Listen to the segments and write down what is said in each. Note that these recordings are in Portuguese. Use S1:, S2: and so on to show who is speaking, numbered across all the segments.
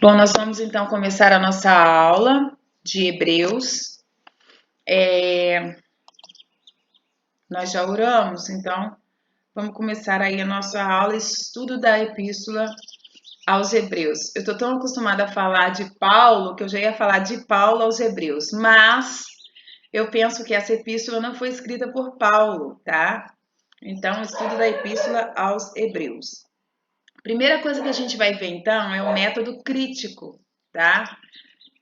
S1: Bom, nós vamos então começar a nossa aula de Hebreus. Nós já oramos, então vamos começar aí a nossa aula, estudo da Epístola aos Hebreus. Eu estou tão acostumada a falar de Paulo que eu já ia falar de Paulo aos Hebreus, mas eu penso que essa epístola não foi escrita por Paulo, tá? Então, estudo da Epístola aos Hebreus. Primeira coisa que a gente vai ver então é o método crítico, tá?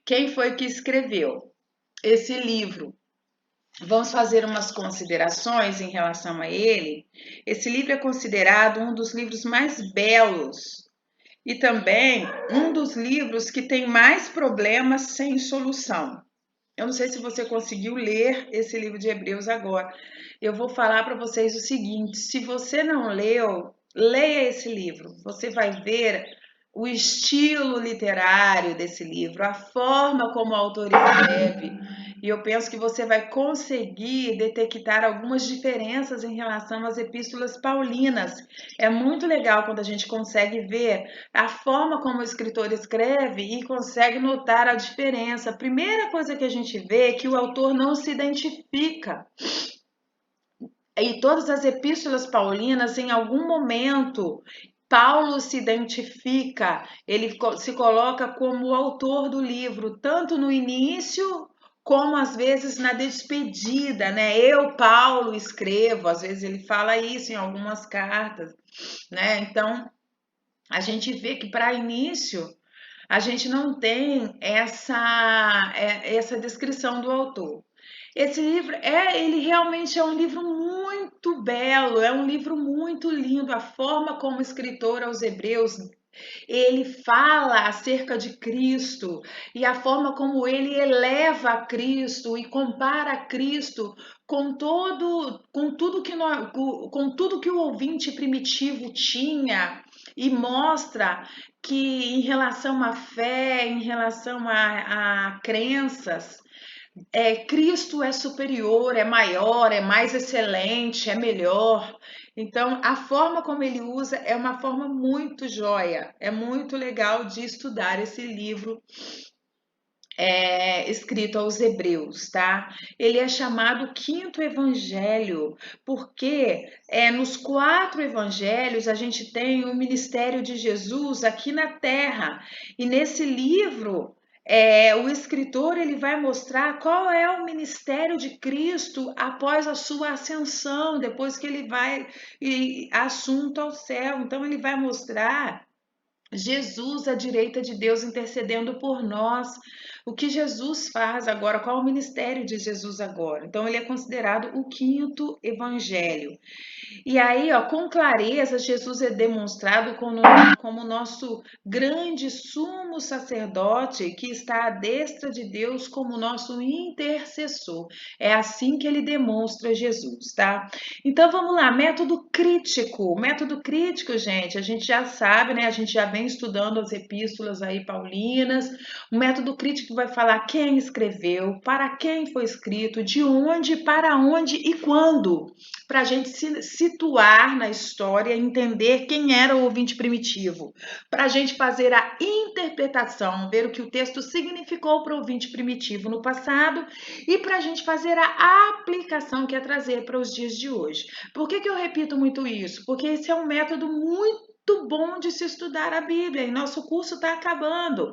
S1: Quem foi que escreveu esse livro? Vamos fazer umas considerações em relação a ele. Esse livro é considerado um dos livros mais belos e também um dos livros que tem mais problemas sem solução. Eu não sei se você conseguiu ler esse livro de Hebreus agora. Eu vou falar para vocês o seguinte: se você não leu, leia esse livro. Você vai ver o estilo literário desse livro, a forma como o autor escreve. E eu penso que você vai conseguir detectar algumas diferenças em relação às epístolas paulinas. É muito legal quando a gente consegue ver a forma como o escritor escreve e consegue notar a diferença. A primeira coisa que a gente vê é que o autor não se identifica. E todas as epístolas paulinas, em algum momento, Paulo se identifica, ele se coloca como o autor do livro, tanto no início como às vezes na despedida, né? Eu, Paulo, escrevo, às vezes ele fala isso em algumas cartas, né? Então, a gente vê que para início a gente não tem essa descrição do autor. Esse livro ele realmente é um livro muito belo, é um livro muito lindo. A forma como o escritor aos Hebreus ele fala acerca de Cristo e a forma como ele eleva Cristo e compara Cristo com tudo que o ouvinte primitivo tinha e mostra que em relação à fé, em relação a crenças, Cristo é superior, é maior, é mais excelente, é melhor. Então, a forma como ele usa é uma forma muito joia. É muito legal de estudar esse livro escrito aos Hebreus, tá? Ele é chamado quinto evangelho, porque nos 4 evangelhos a gente tem o ministério de Jesus aqui na Terra. E nesse livro o escritor ele vai mostrar qual é o ministério de Cristo após a sua ascensão, depois que ele vai assunto ao céu. Então ele vai mostrar Jesus à direita de Deus intercedendo por nós. O que Jesus faz agora? Qual o ministério de Jesus agora? Então ele é considerado o quinto evangelho. E aí, ó, com clareza, Jesus é demonstrado como nosso grande sumo sacerdote que está à destra de Deus como nosso intercessor. É assim que ele demonstra Jesus, tá? Então vamos lá, método crítico. Método crítico, gente, a gente já sabe, né? A gente já vem estudando as epístolas aí paulinas. O método crítico vai falar quem escreveu, para quem foi escrito, de onde, para onde e quando, para a gente se situar na história, entender quem era o ouvinte primitivo, para a gente fazer a interpretação, ver o que o texto significou para o ouvinte primitivo no passado e para a gente fazer a aplicação que é trazer para os dias de hoje. Por que eu repito muito isso? Porque esse é um método muito bom de se estudar a Bíblia e nosso curso está acabando.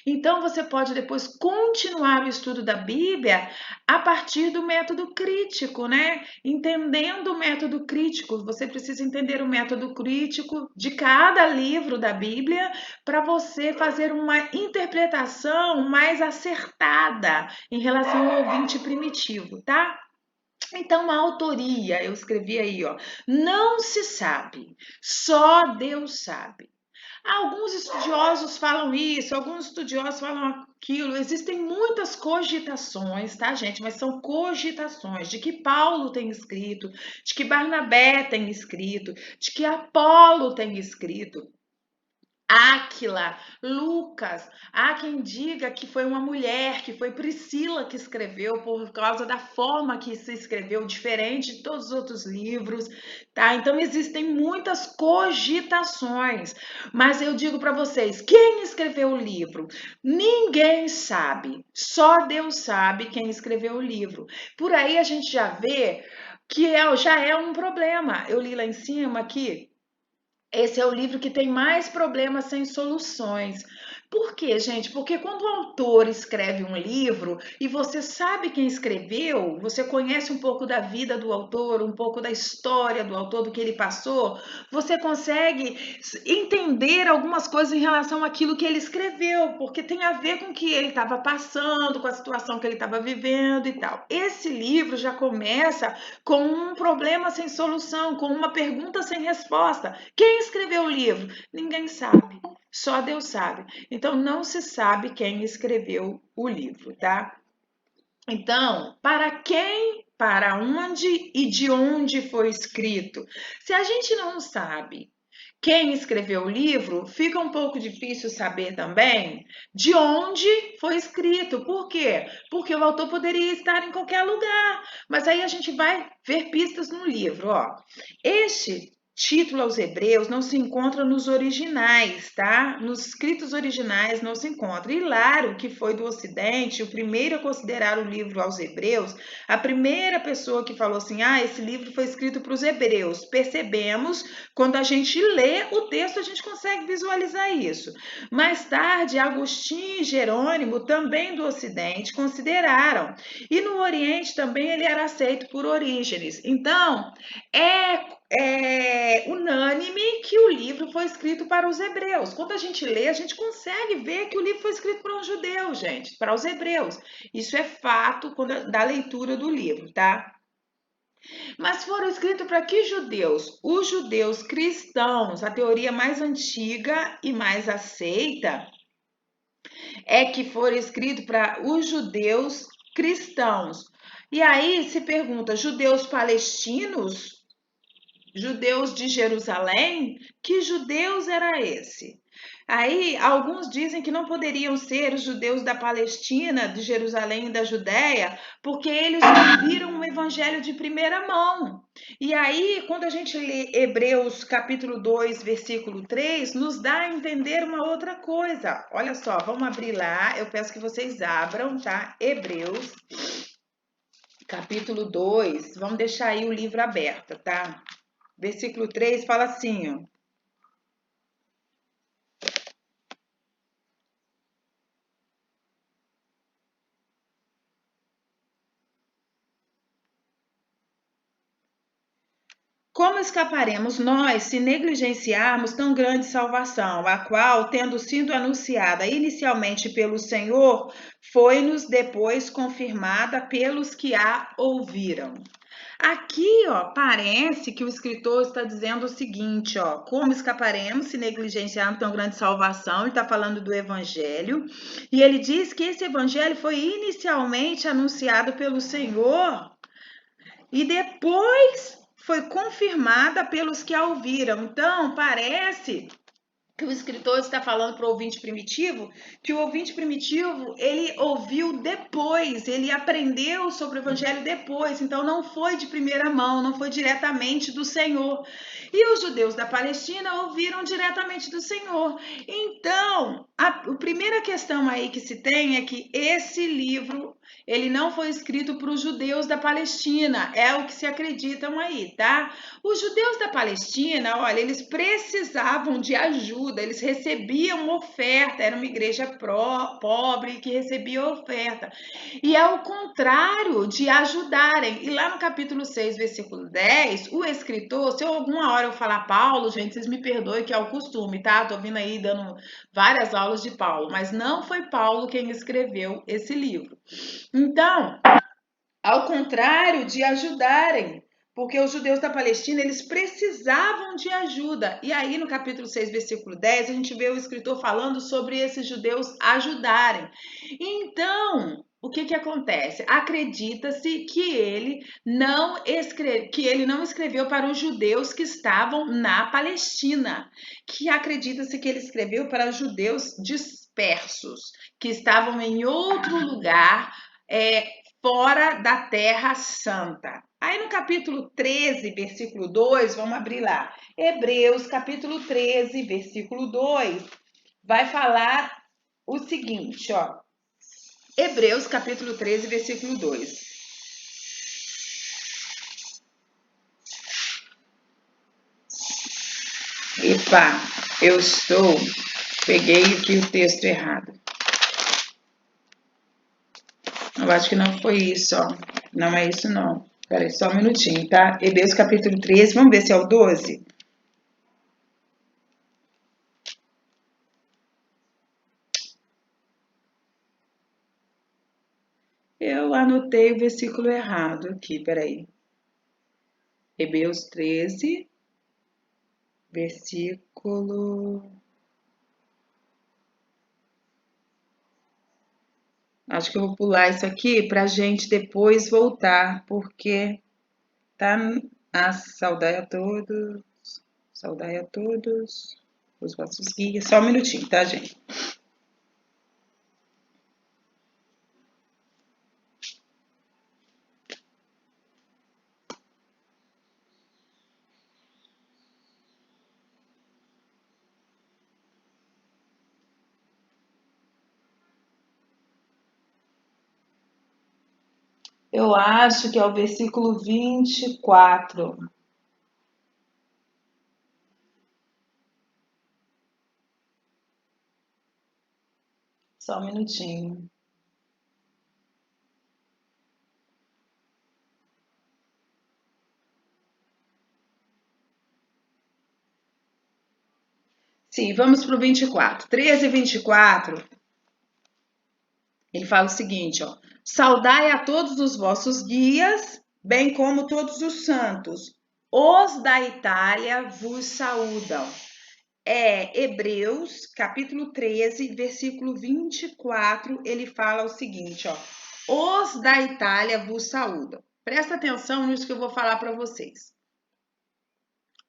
S1: Então você pode depois continuar o estudo da Bíblia a partir do método crítico, né? Entendendo o método crítico, você precisa entender o método crítico de cada livro da Bíblia para você fazer uma interpretação mais acertada em relação ao ouvinte primitivo, tá? Então, a autoria, eu escrevi aí, ó, não se sabe, só Deus sabe. Alguns estudiosos falam isso, alguns estudiosos falam aquilo. Existem muitas cogitações, tá, gente? Mas são cogitações de que Paulo tem escrito, de que Barnabé tem escrito, de que Apolo tem escrito. Áquila, Lucas. Há quem diga que foi uma mulher, que foi Priscila que escreveu, por causa da forma que se escreveu, diferente de todos os outros livros, tá? Então existem muitas cogitações, mas eu digo para vocês, quem escreveu o livro? Ninguém sabe, só Deus sabe quem escreveu o livro. Por aí a gente já vê que já é um problema. Eu li lá em cima aqui. Esse é o livro que tem mais problemas sem soluções. Por quê, gente? Porque quando o autor escreve um livro e você sabe quem escreveu, você conhece um pouco da vida do autor, um pouco da história do autor, do que ele passou, você consegue entender algumas coisas em relação àquilo que ele escreveu, porque tem a ver com o que ele estava passando, com a situação que ele estava vivendo e tal. Esse livro já começa com um problema sem solução, com uma pergunta sem resposta. Quem escreveu o livro? Ninguém sabe, só Deus sabe. Então não se sabe quem escreveu o livro, tá? Então, para quem, para onde e de onde foi escrito? Se a gente não sabe quem escreveu o livro, fica um pouco difícil saber também de onde foi escrito. Por quê? Porque o autor poderia estar em qualquer lugar. Mas aí a gente vai ver pistas no livro, ó. Este título aos Hebreus não se encontra nos originais, tá? Nos escritos originais não se encontra. Hilário, que foi do Ocidente, o primeiro a considerar o livro aos Hebreus, a primeira pessoa que falou assim, esse livro foi escrito para os Hebreus. Percebemos, quando a gente lê o texto, a gente consegue visualizar isso. Mais tarde, Agostinho e Jerônimo, também do Ocidente, consideraram. E no Oriente também ele era aceito por Orígenes. Então, é unânime que o livro foi escrito para os hebreus. Quando a gente lê, a gente consegue ver que o livro foi escrito para um judeu, gente, para os hebreus. Isso é fato da leitura do livro, tá? Mas foram escritos para que judeus? Os judeus cristãos, a teoria mais antiga e mais aceita é que foram escritos para os judeus cristãos. E aí se pergunta, judeus palestinos? Judeus de Jerusalém? Que judeus era esse? Aí, alguns dizem que não poderiam ser os judeus da Palestina, de Jerusalém e da Judéia, porque eles ouviram o evangelho de primeira mão. E aí, quando a gente lê Hebreus capítulo 2, versículo 3, nos dá a entender uma outra coisa. Olha só, vamos abrir lá, eu peço que vocês abram, tá? Hebreus capítulo 2, vamos deixar aí o livro aberto, tá? Versículo 3 fala assim, ó. Como escaparemos nós se negligenciarmos tão grande salvação, a qual, tendo sido anunciada inicialmente pelo Senhor, foi-nos depois confirmada pelos que a ouviram? Aqui, ó, parece que o escritor está dizendo o seguinte, ó, como escaparemos se negligenciarmos tão grande salvação? Ele está falando do evangelho, e ele diz que esse evangelho foi inicialmente anunciado pelo Senhor e depois foi confirmada pelos que a ouviram. Então, parece que o escritor está falando para o ouvinte primitivo, que o ouvinte primitivo, ele ouviu depois, ele aprendeu sobre o evangelho depois, então não foi de primeira mão, não foi diretamente do Senhor. E os judeus da Palestina ouviram diretamente do Senhor. Então, a primeira questão aí que se tem é que esse livro, ele não foi escrito para os judeus da Palestina, é o que se acreditam aí, tá? Os judeus da Palestina, olha, eles precisavam de ajuda, eles recebiam oferta, era uma igreja pobre que recebia oferta. E ao contrário de ajudarem, e lá no capítulo 6, versículo 10, o escritor, se alguma hora eu falar Paulo, gente, vocês me perdoem que é o costume, tá? Tô vindo aí dando várias aulas de Paulo, mas não foi Paulo quem escreveu esse livro. Então, ao contrário de ajudarem, porque os judeus da Palestina, eles precisavam de ajuda. E aí no capítulo 6, versículo 10, a gente vê o escritor falando sobre esses judeus ajudarem. Então, o que que acontece? Acredita-se que ele não escreveu para os judeus que estavam na Palestina, que acredita-se que ele escreveu para os judeus dispersos, que estavam em outro lugar, fora da Terra Santa. Aí no capítulo 13, versículo 2, vamos abrir lá. Hebreus, capítulo 13, versículo 2, vai falar o seguinte, ó. Hebreus, capítulo 13, versículo 2. Epa, peguei aqui o texto errado. Eu acho que não foi isso, ó. Não é isso, não. Peraí, só um minutinho, tá? Hebreus, capítulo 13, vamos ver se é o 12. Eu anotei o versículo errado aqui, peraí. Hebreus 13, versículo... Acho que eu vou pular isso aqui para a gente depois voltar, porque tá saudai a todos, os vossos guias. Só um minutinho, tá, gente? Eu acho que é o versículo 24. Só um minutinho. Sim, vamos para o 24. 13 e 24. Ele fala o seguinte, ó. Saudai a todos os vossos guias, bem como todos os santos. Os da Itália vos saúdam. Hebreus, capítulo 13, versículo 24, ele fala o seguinte, ó. Os da Itália vos saúdam. Presta atenção nisso que eu vou falar para vocês.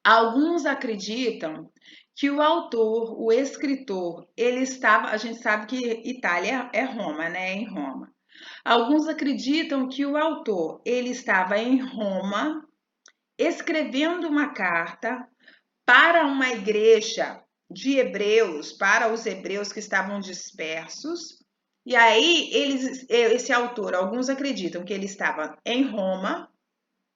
S1: Alguns acreditam que o autor, o escritor, ele estava, a gente sabe que Itália é Roma, né? Em Roma. Alguns acreditam que o autor, ele estava em Roma, escrevendo uma carta para uma igreja de hebreus, para os hebreus que estavam dispersos. E aí, esse autor, alguns acreditam que ele estava em Roma,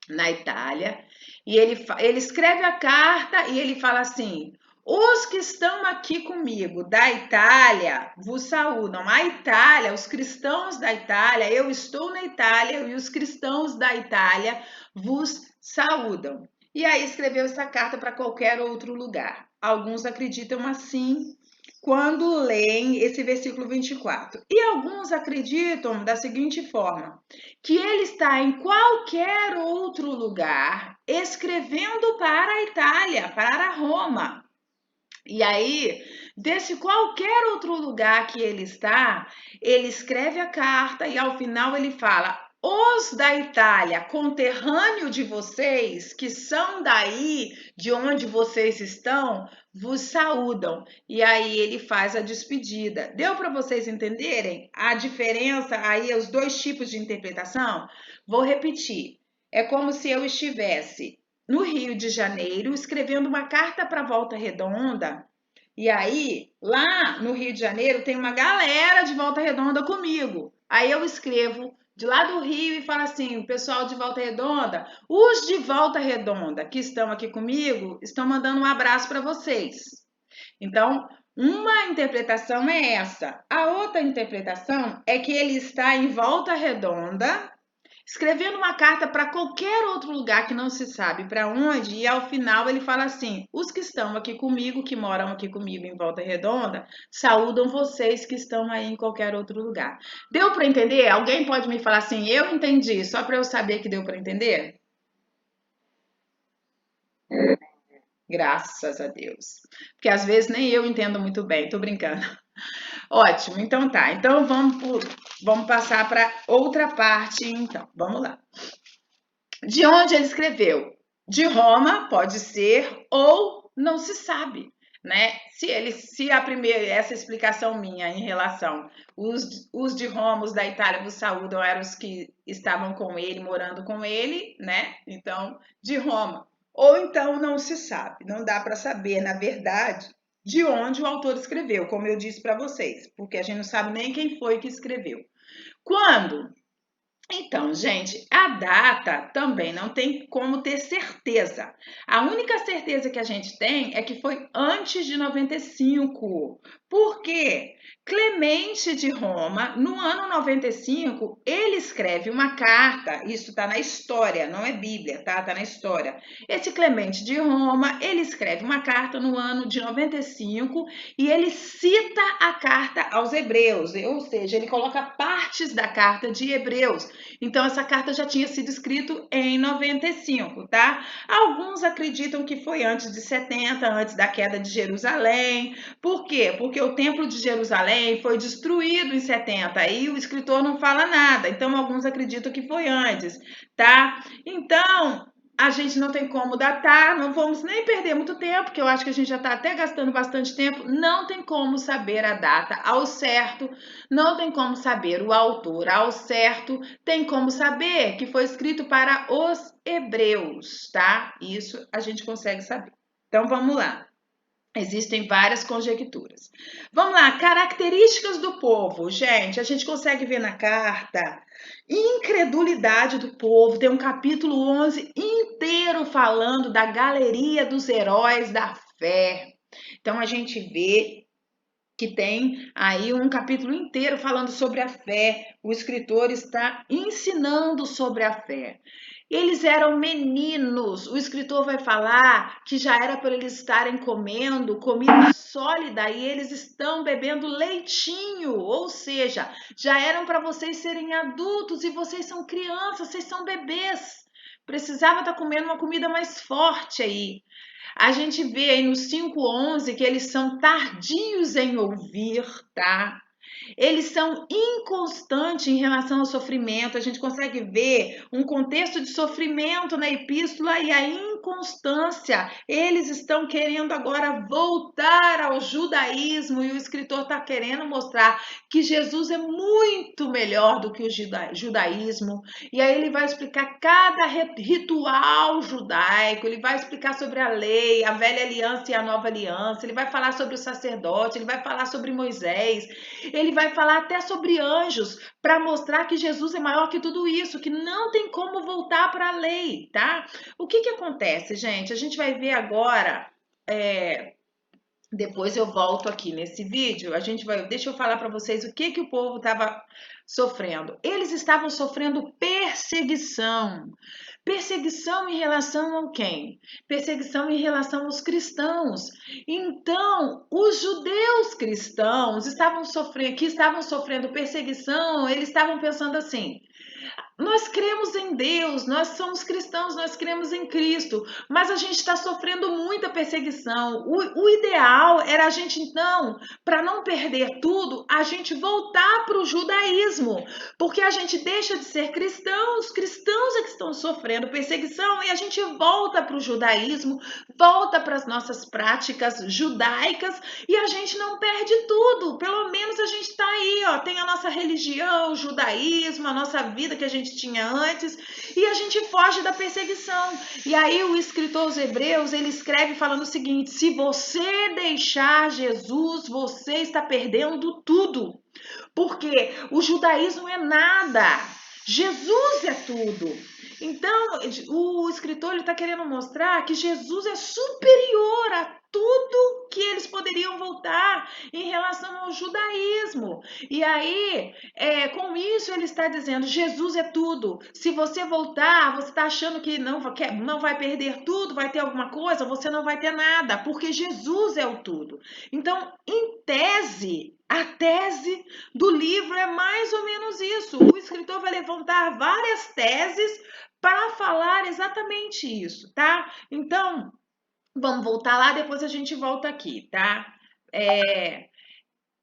S1: na Itália, e ele escreve a carta e ele fala assim: os que estão aqui comigo da Itália vos saúdam. A Itália, os cristãos da Itália, eu estou na Itália e os cristãos da Itália vos saúdam. E aí escreveu essa carta para qualquer outro lugar. Alguns acreditam assim quando leem esse versículo 24. E alguns acreditam da seguinte forma: que ele está em qualquer outro lugar escrevendo para a Itália, para Roma. E aí, desse qualquer outro lugar que ele está, ele escreve a carta e ao final ele fala: os da Itália, conterrâneo de vocês, que são daí de onde vocês estão, vos saúdam. E aí ele faz a despedida. Deu para vocês entenderem a diferença aí, os dois tipos de interpretação? Vou repetir. É como se eu estivesse no Rio de Janeiro escrevendo uma carta para Volta Redonda. E aí, lá no Rio de Janeiro, tem uma galera de Volta Redonda comigo. Aí eu escrevo de lá do Rio e falo assim: pessoal de Volta Redonda, os de Volta Redonda que estão aqui comigo estão mandando um abraço para vocês. Então, uma interpretação é essa. A outra interpretação é que ele está em Volta Redonda, escrevendo uma carta para qualquer outro lugar que não se sabe para onde, e ao final ele fala assim: os que estão aqui comigo, que moram aqui comigo em Volta Redonda, saúdam vocês que estão aí em qualquer outro lugar. Deu para entender? Alguém pode me falar assim: eu entendi, só para eu saber que deu para entender? Graças a Deus. Porque às vezes nem eu entendo muito bem, tô brincando. Ótimo, então tá. Então vamos Vamos passar para outra parte, então. Vamos lá. De onde ele escreveu? De Roma, pode ser, ou não se sabe, né? Se a primeira, essa explicação minha em relação, os de Roma, os da Itália vos saúdam, eram os que estavam com ele, morando com ele, né? Então, de Roma. Ou então não se sabe, não dá para saber, na verdade, de onde o autor escreveu, como eu disse para vocês, porque a gente não sabe nem quem foi que escreveu. Quando? Então, gente, a data também não tem como ter certeza. A única certeza que a gente tem é que foi antes de 95. Por quê? Clemente de Roma, no ano 95, ele escreve uma carta, isso está na história, não é Bíblia, tá? Está na história. Esse Clemente de Roma, ele escreve uma carta no ano de 95 e ele cita a carta aos Hebreus, ou seja, ele coloca partes da carta de Hebreus. Então, essa carta já tinha sido escrita em 95, tá? Alguns acreditam que foi antes de 70, antes da queda de Jerusalém. Por quê? Porque o Templo de Jerusalém foi destruído em 70 e o escritor não fala nada. Então, alguns acreditam que foi antes, tá? Então, a gente não tem como datar, não vamos nem perder muito tempo, que eu acho que a gente já está até gastando bastante tempo. Não tem como saber a data ao certo, não tem como saber o autor ao certo, tem como saber que foi escrito para os hebreus, tá? Isso a gente consegue saber. Então vamos lá. Existem várias conjecturas. Vamos lá, características do povo. Gente, a gente consegue ver na carta incredulidade do povo. Tem um capítulo 11 inteiro falando da galeria dos heróis da fé. Então a gente vê que tem aí um capítulo inteiro falando sobre a fé. O escritor está ensinando sobre a fé. Eles eram meninos. O escritor vai falar que já era para eles estarem comendo comida sólida e eles estão bebendo leitinho, ou seja, já eram para vocês serem adultos e vocês são crianças, vocês são bebês. Precisava estar comendo uma comida mais forte aí. A gente vê aí no 5:11 que eles são tardios em ouvir, tá? Eles são inconstantes em relação ao sofrimento. A gente consegue ver um contexto de sofrimento na epístola e a inconstância. Eles estão querendo agora voltar ao judaísmo e o escritor está querendo mostrar que Jesus é muito melhor do que o judaísmo. E aí ele vai explicar cada ritual judaico, ele vai explicar sobre a lei, a velha aliança e a nova aliança, ele vai falar sobre o sacerdote, ele vai falar sobre Moisés, ele vai falar até sobre anjos, para mostrar que Jesus é maior que tudo isso, que não tem como voltar para a lei, tá? O que acontece, gente? A gente vai ver agora, depois eu volto aqui nesse vídeo, deixa eu falar para vocês o que o povo estava sofrendo. Eles estavam sofrendo perseguição. Perseguição em relação a quem? Perseguição em relação aos cristãos. Então, os judeus cristãos que estavam sofrendo perseguição, eles estavam pensando assim: nós cremos em Deus, nós somos cristãos, nós cremos em Cristo, mas a gente está sofrendo muita perseguição. O ideal era a gente, então, para não perder tudo, a gente voltar para o judaísmo, porque a gente deixa de ser cristãos, cristãos é que estão sofrendo perseguição, e a gente volta para o judaísmo, volta para as nossas práticas judaicas, e a gente não perde tudo. Pelo menos a gente está aí, ó, tem a nossa religião, o judaísmo, a nossa vida que a gente tinha antes, e a gente foge da perseguição. E aí o escritor aos Hebreus, ele escreve falando o seguinte: se você deixar Jesus, você está perdendo tudo. Porque o judaísmo é nada, Jesus é tudo. Então, o escritor está querendo mostrar que Jesus é superior a tudo que eles poderiam voltar em relação ao judaísmo. E aí, com isso, ele está dizendo: Jesus é tudo. Se você voltar, você está achando que não vai perder tudo, vai ter alguma coisa, você não vai ter nada, porque Jesus é o tudo. Então, em tese, a tese do livro é mais ou menos isso. O escritor vai levantar várias teses para falar exatamente isso, tá? Então, vamos voltar lá, depois a gente volta aqui, tá?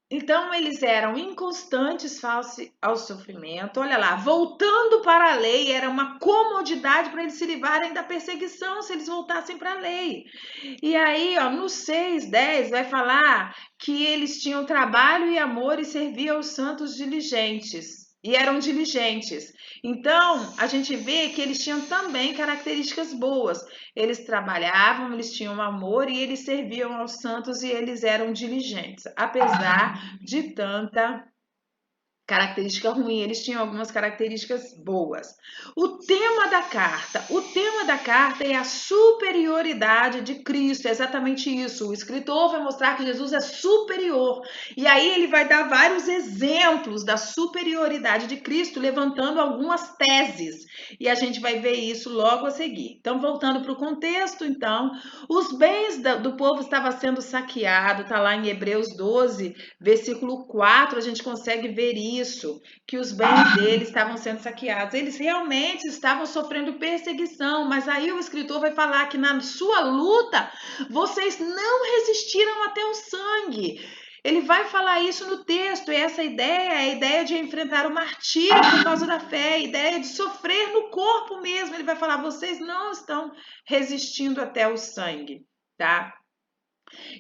S1: Então, eles eram inconstantes face ao sofrimento. Olha lá, voltando para a lei, era uma comodidade para eles se livrarem da perseguição se eles voltassem para a lei. E aí, ó, no 6:10 vai falar que eles tinham trabalho e amor e serviam aos santos diligentes. E eram diligentes. Então, a gente vê que eles tinham também características boas. Eles trabalhavam, eles tinham amor e eles serviam aos santos e eles eram diligentes. Apesar de tanta característica ruim, eles tinham algumas características boas. O tema da carta é a superioridade de Cristo, é exatamente isso. O escritor vai mostrar que Jesus é superior. E aí ele vai dar vários exemplos da superioridade de Cristo, levantando algumas teses. E a gente vai ver isso logo a seguir. Então, voltando para o contexto, então, os bens do povo estavam sendo saqueados, está lá em Hebreus 12, versículo 4, a gente consegue ver isso, que os bens deles estavam sendo saqueados. Eles realmente estavam sofrendo perseguição, mas aí o escritor vai falar que na sua luta, vocês não resistiram até o sangue. Ele vai falar isso no texto, e essa ideia é a ideia de enfrentar o martírio por causa da fé, a ideia de sofrer no corpo mesmo. Ele vai falar, vocês não estão resistindo até o sangue, tá?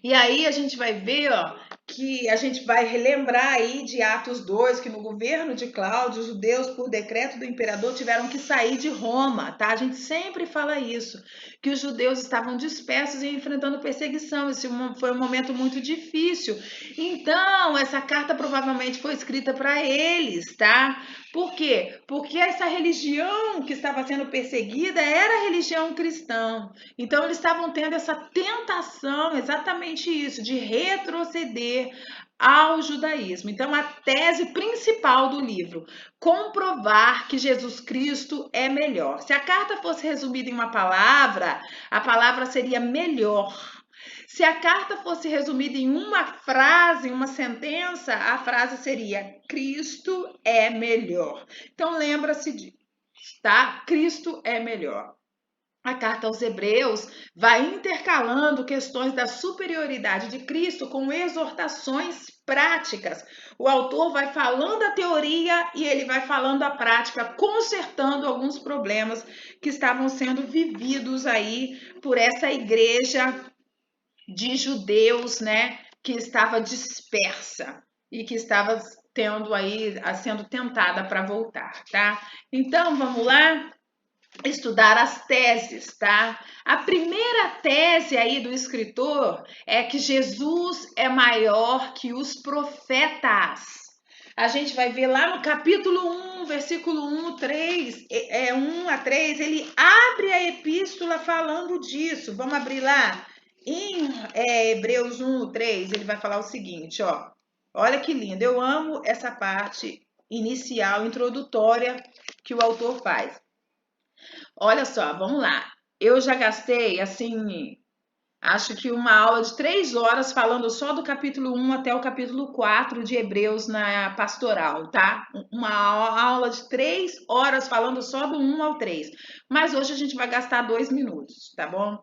S1: E aí a gente vai ver, ó, que a gente vai relembrar aí de Atos 2, que no governo de Cláudio, os judeus, por decreto do imperador, tiveram que sair de Roma, tá? A gente sempre fala isso, que os judeus estavam dispersos e enfrentando perseguição. Esse foi um momento muito difícil. Então, essa carta provavelmente foi escrita para eles, tá? Por quê? Porque essa religião que estava sendo perseguida era a religião cristã. Então, eles estavam tendo essa tentação, exatamente isso, de retroceder ao judaísmo. Então, a tese principal do livro, comprovar que Jesus Cristo é melhor. Se a carta fosse resumida em uma palavra, a palavra seria melhor. Se a carta fosse resumida em uma frase, em uma sentença, a frase seria Cristo é melhor. Então, lembra-se disso, tá? Cristo é melhor. A carta aos Hebreus vai intercalando questões da superioridade de Cristo com exortações práticas. O autor vai falando a teoria e ele vai falando a prática, consertando alguns problemas que estavam sendo vividos aí por essa igreja de judeus, né, que estava dispersa e que estava tendo aí, sendo tentada para voltar, tá? Então, vamos lá? Estudar as teses, tá? A primeira tese aí do escritor é que Jesus é maior que os profetas. A gente vai ver lá no capítulo 1, versículo 1, 3, 1 a 3, ele abre a epístola falando disso. Vamos abrir lá? Em Hebreus 1, 3, ele vai falar o seguinte, ó. Olha que lindo, eu amo essa parte inicial, introdutória que o autor faz. Olha só, vamos lá. Eu já gastei, assim, acho que uma aula de 3 horas falando só do capítulo 1 até o capítulo 4 de Hebreus na pastoral, tá? Uma aula de 3 horas falando só do 1 ao 3. Mas hoje a gente vai gastar 2 minutos, tá bom?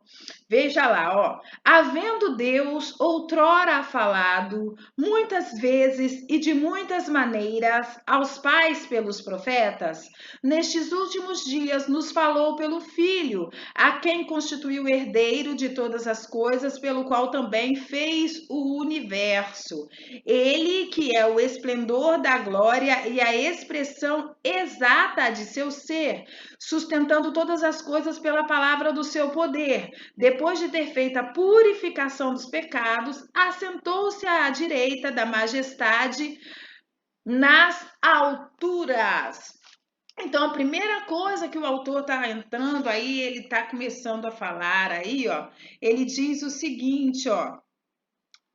S1: Veja lá, ó. Havendo Deus outrora falado, muitas vezes e de muitas maneiras, aos pais pelos profetas, nestes últimos dias nos falou pelo Filho, a quem constituiu herdeiro de todas as coisas, pelo qual também fez o universo. Ele que é o esplendor da glória e a expressão exata de seu ser, sustentando todas as coisas pela palavra do seu poder. Depois de ter feito a purificação dos pecados, assentou-se à direita da majestade nas alturas. Então, a primeira coisa que o autor está entrando aí, ele está começando a falar aí, ó, ele diz o seguinte, ó,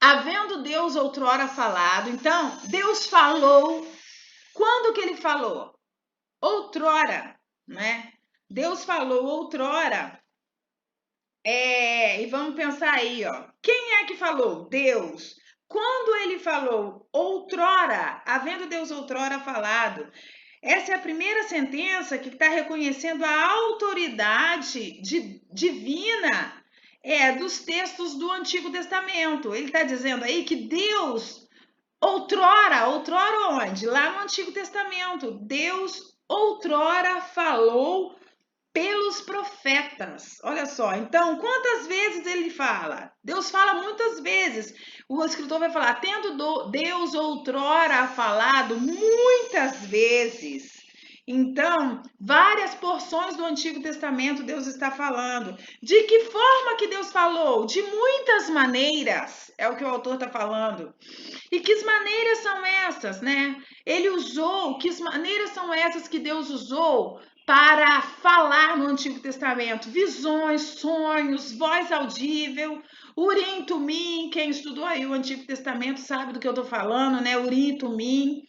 S1: havendo Deus outrora falado, então, Deus falou, quando que ele falou? Outrora, né? Deus falou outrora, e vamos pensar aí, ó, quem é que falou? Deus. Quando ele falou outrora, havendo Deus outrora falado, essa é a primeira sentença que está reconhecendo a autoridade divina dos textos do Antigo Testamento. Ele está dizendo aí que Deus Outrora onde? Lá no Antigo Testamento, Deus outrora falou pelos profetas. Olha só, então, quantas vezes ele fala? Deus fala muitas vezes. O escritor vai falar, tendo Deus outrora falado muitas vezes. Então, várias porções do Antigo Testamento Deus está falando. De que forma que Deus falou? De muitas maneiras, é o que o autor está falando. E que maneiras são essas, né? Ele usou, que maneiras são essas que Deus usou para falar no Antigo Testamento? Visões, sonhos, voz audível, Urim, Tumim. Quem estudou aí o Antigo Testamento sabe do que eu estou falando, né? Urim, Tumim.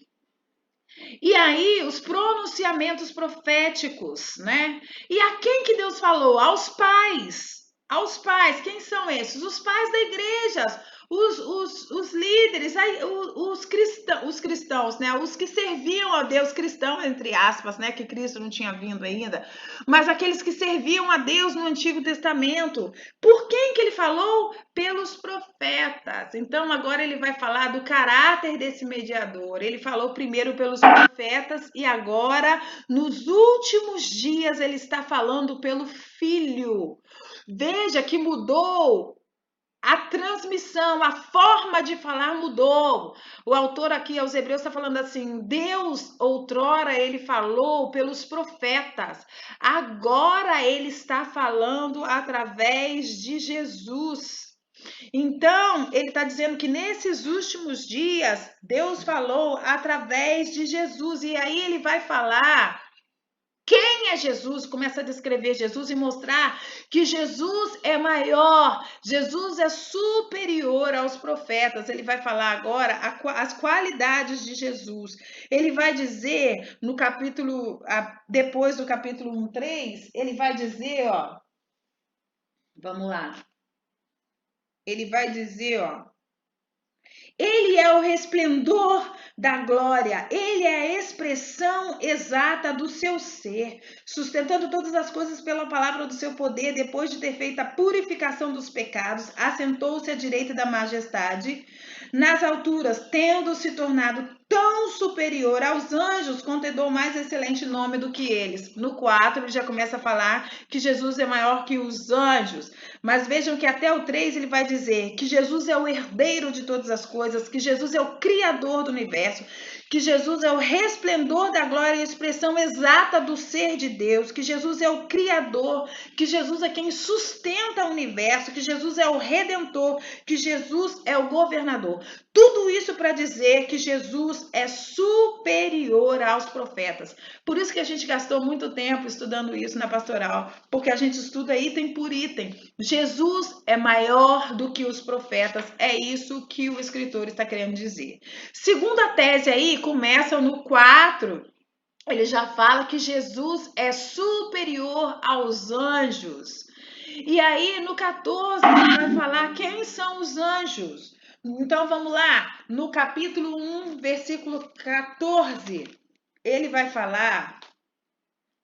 S1: E aí, os pronunciamentos proféticos, né? E a quem que Deus falou? Aos pais. Aos pais. Quem são esses? Os pais da igreja, os líderes, os cristãos, né? Os que serviam a Deus, cristão, entre aspas, né? Que Cristo não tinha vindo ainda. Mas aqueles que serviam a Deus no Antigo Testamento. Por quem que ele falou? Pelos profetas. Então, agora ele vai falar do caráter desse mediador. Ele falou primeiro pelos profetas e agora, nos últimos dias, ele está falando pelo Filho. Veja que mudou a transmissão, a forma de falar mudou. O autor aqui aos Hebreus está falando assim, Deus outrora ele falou pelos profetas, agora ele está falando através de Jesus. Então, ele está dizendo que nesses últimos dias, Deus falou através de Jesus. E aí ele vai falar quem é Jesus, começa a descrever Jesus e mostrar que Jesus é maior, Jesus é superior aos profetas. Ele vai falar agora as qualidades de Jesus. Ele vai dizer no capítulo, depois do capítulo 1:3, ele vai dizer, ó, vamos lá. Ele vai dizer, ó, ele é o resplendor da glória, ele é a expressão exata do seu ser, sustentando todas as coisas pela palavra do seu poder, depois de ter feito a purificação dos pecados, assentou-se à direita da majestade, nas alturas, tendo se tornado tão superior aos anjos, contendou mais excelente nome do que eles. No 4, ele já começa a falar que Jesus é maior que os anjos. Mas vejam que até o 3 ele vai dizer que Jesus é o herdeiro de todas as coisas, que Jesus é o criador do universo, que Jesus é o resplendor da glória e a expressão exata do ser de Deus, que Jesus é o criador, que Jesus é quem sustenta o universo, que Jesus é o redentor, que Jesus é o governador. Tudo isso para dizer que Jesus é superior aos profetas. Por isso que a gente gastou muito tempo estudando isso na pastoral, porque a gente estuda item por item. Jesus é maior do que os profetas, é isso que o escritor está querendo dizer. Segunda tese aí, começa no 4, ele já fala que Jesus é superior aos anjos. E aí no 14 ele vai falar quem são os anjos. Então vamos lá, no capítulo 1, versículo 14, ele vai falar,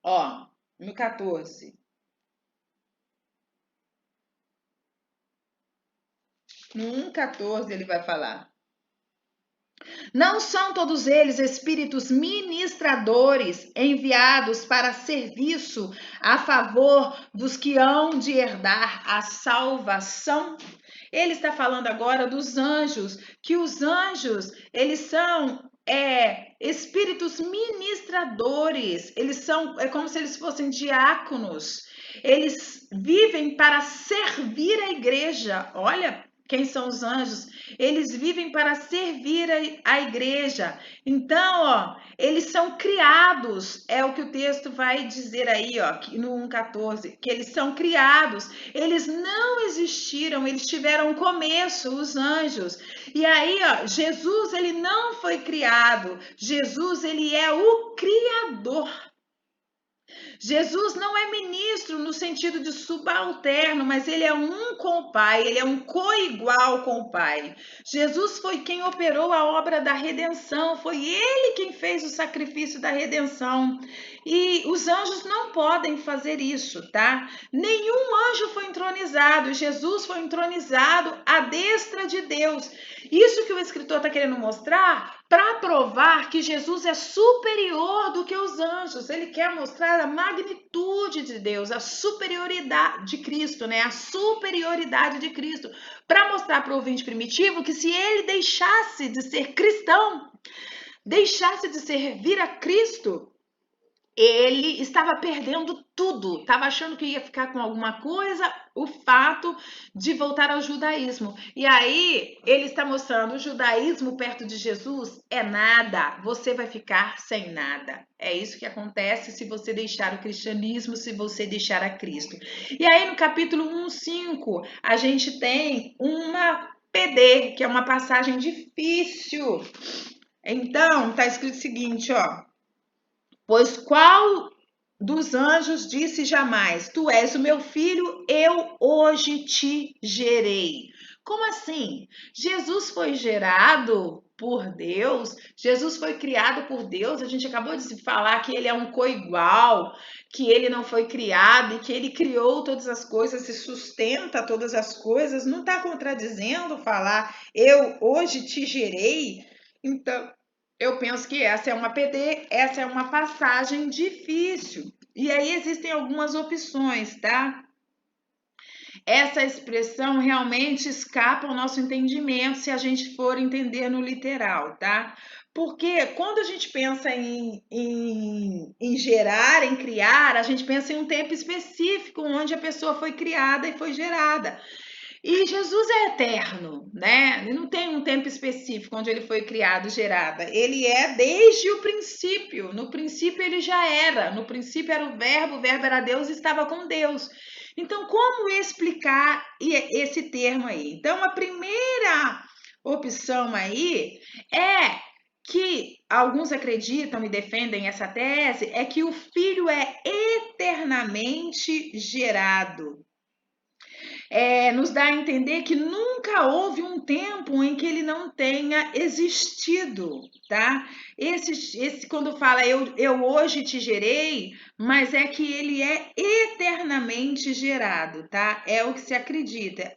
S1: ó, no 14. No 1,14 ele vai falar. Não são todos eles espíritos ministradores enviados para serviço a favor dos que hão de herdar a salvação? Ele está falando agora dos anjos, que os anjos, eles são espíritos ministradores, eles são, é como se eles fossem diáconos, eles vivem para servir a igreja. Olha, quem são os anjos? Eles vivem para servir a igreja. Então, ó, eles são criados, é o que o texto vai dizer aí, ó, no 1,14, que eles são criados. Eles não existiram, eles tiveram um começo, os anjos. E aí, ó, Jesus, ele não foi criado. Jesus, ele é o criador. Jesus não é ministro no sentido de subalterno, mas ele é um com o Pai, ele é um coigual com o Pai. Jesus foi quem operou a obra da redenção, foi ele quem fez o sacrifício da redenção. E os anjos não podem fazer isso, tá? Nenhum anjo foi entronizado, Jesus foi entronizado à destra de Deus. Isso que o escritor está querendo mostrar para provar que Jesus é superior do que os anjos. Ele quer mostrar a magnitude de Deus, a superioridade de Cristo, né? A superioridade de Cristo. Para mostrar para o ouvinte primitivo que se ele deixasse de ser cristão, deixasse de servir a Cristo, ele estava perdendo tudo, estava achando que ia ficar com alguma coisa, o fato de voltar ao judaísmo. E aí ele está mostrando: o judaísmo perto de Jesus é nada, você vai ficar sem nada. É isso que acontece se você deixar o cristianismo, se você deixar a Cristo. E aí no capítulo 1:5, a gente tem uma PD, que é uma passagem difícil. Então, está escrito o seguinte, ó: pois qual dos anjos disse jamais: tu és o meu filho, eu hoje te gerei? Como assim? Jesus foi gerado por Deus? Jesus foi criado por Deus? A gente acabou de se falar que ele é um coigual, que ele não foi criado e que ele criou todas as coisas e sustenta todas as coisas. Não está contradizendo falar: eu hoje te gerei? Então, eu penso que essa é uma PD, essa é uma passagem difícil. E aí existem algumas opções, tá? Essa expressão realmente escapa ao nosso entendimento se a gente for entender no literal, tá? Porque quando a gente pensa em gerar, em criar, a gente pensa em um tempo específico onde a pessoa foi criada e foi gerada. E Jesus é eterno, né? Ele não tem um tempo específico onde ele foi criado, gerado. Ele é desde o princípio. No princípio ele já era. No princípio era o verbo era Deus e estava com Deus. Então, como explicar esse termo aí? Então, a primeira opção aí é que alguns acreditam e defendem essa tese, é que o Filho é eternamente gerado. Nos dá a entender que nunca houve um tempo em que ele não tenha existido, tá? Esse quando fala eu hoje te gerei, mas é que ele é eternamente gerado, tá? É o que se acredita.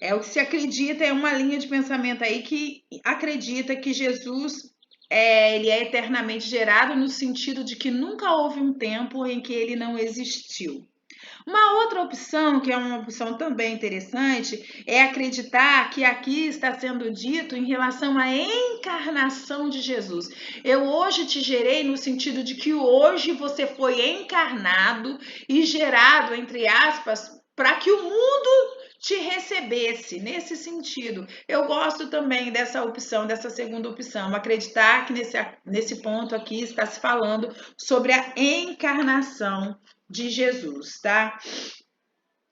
S1: É uma linha de pensamento aí que acredita que Jesus ele é eternamente gerado no sentido de que nunca houve um tempo em que ele não existiu. Uma outra opção, que é uma opção também interessante, é acreditar que aqui está sendo dito em relação à encarnação de Jesus. Eu hoje te gerei no sentido de que hoje você foi encarnado e gerado, entre aspas, para que o mundo te recebesse, nesse sentido. Eu gosto também dessa opção, dessa segunda opção, acreditar que nesse ponto aqui está se falando sobre a encarnação de Jesus, tá?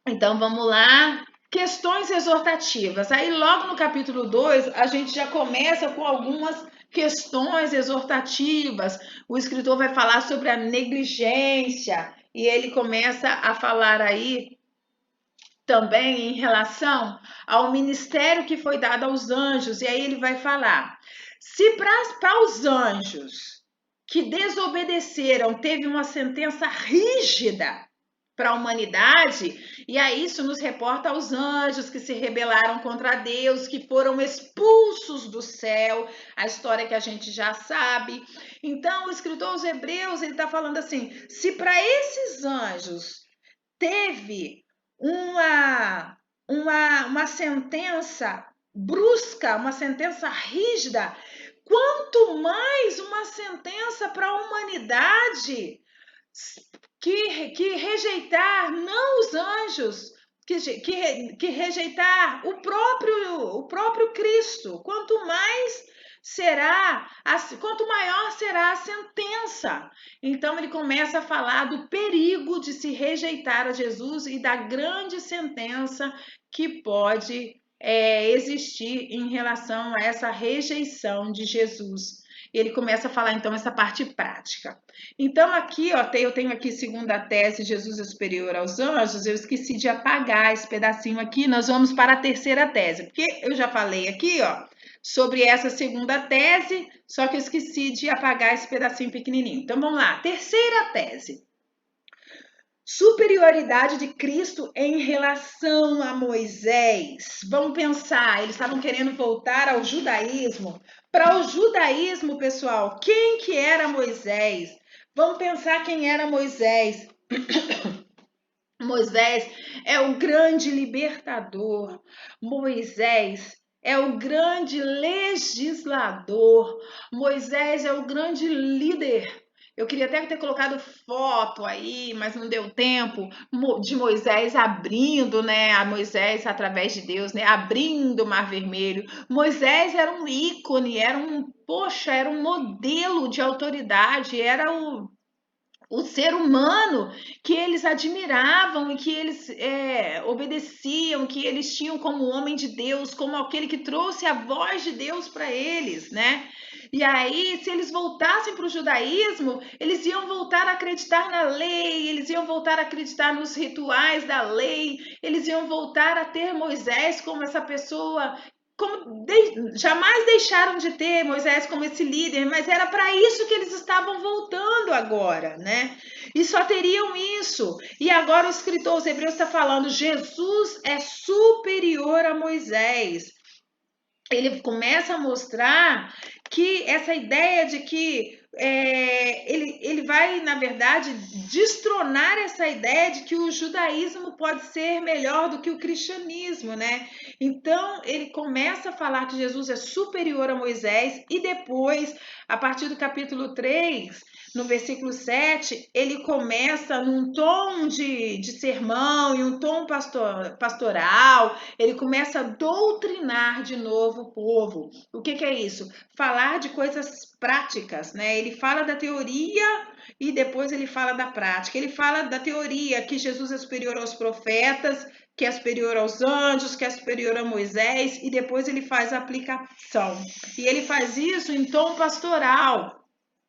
S1: Então vamos lá. Questões exortativas. Aí logo no capítulo 2, a gente já começa com algumas questões exortativas. O escritor vai falar sobre a negligência e ele começa a falar aí também em relação ao ministério que foi dado aos anjos. E aí ele vai falar: se para os anjos que desobedeceram teve uma sentença rígida para a humanidade, e aí isso nos reporta aos anjos que se rebelaram contra Deus, que foram expulsos do céu, a história que a gente já sabe. Então o escritor aos Hebreus, ele está falando assim: se para esses anjos teve uma sentença brusca, uma sentença rígida, quanto mais uma sentença para a humanidade que rejeitar não os anjos, que rejeitar o próprio Cristo. Quanto maior será a sentença. Então ele começa a falar do perigo de se rejeitar a Jesus e da grande sentença que pode existir em relação a essa rejeição de Jesus. Ele começa a falar então essa parte prática. Então aqui, ó, eu tenho aqui segunda tese, Jesus é superior aos anjos. Eu esqueci de apagar esse pedacinho aqui. Nós vamos para a terceira tese, porque eu já falei aqui, ó, sobre essa segunda tese, só que eu esqueci de apagar esse pedacinho pequenininho. Então vamos lá, terceira tese. Superioridade de Cristo em relação a Moisés. Vamos pensar, eles estavam querendo voltar ao judaísmo. Para o judaísmo, pessoal, quem que era Moisés? Vamos pensar quem era Moisés. Moisés é o grande libertador. Moisés é o grande legislador. Moisés é o grande líder. Eu queria até ter colocado foto aí, mas não deu tempo, de Moisés abrindo, né? A Moisés, através de Deus, né? Abrindo o Mar Vermelho. Moisés era um ícone, era um modelo de autoridade, era o ser humano que eles admiravam e que eles obedeciam, que eles tinham como homem de Deus, como aquele que trouxe a voz de Deus para eles, né? E aí, se eles voltassem para o judaísmo, eles iam voltar a acreditar na lei, eles iam voltar a acreditar nos rituais da lei, eles iam voltar a ter Moisés como essa pessoa. Jamais deixaram de ter Moisés como esse líder, mas era para isso que eles estavam voltando agora, né? E só teriam isso. E agora o escritor aos Hebreus está falando: Jesus é superior a Moisés. Ele começa a mostrar que essa ideia de que ele vai, na verdade, destronar essa ideia de que o judaísmo pode ser melhor do que o cristianismo, né? Então, ele começa a falar que Jesus é superior a Moisés e depois, a partir do capítulo 3, no versículo 7, ele começa num tom de sermão e um tom pastoral, ele começa a doutrinar de novo o povo. O que é isso? Falar de coisas práticas, né? Ele fala da teoria e depois ele fala da prática. Ele fala da teoria, que Jesus é superior aos profetas, que é superior aos anjos, que é superior a Moisés, e depois ele faz a aplicação. E ele faz isso em tom pastoral.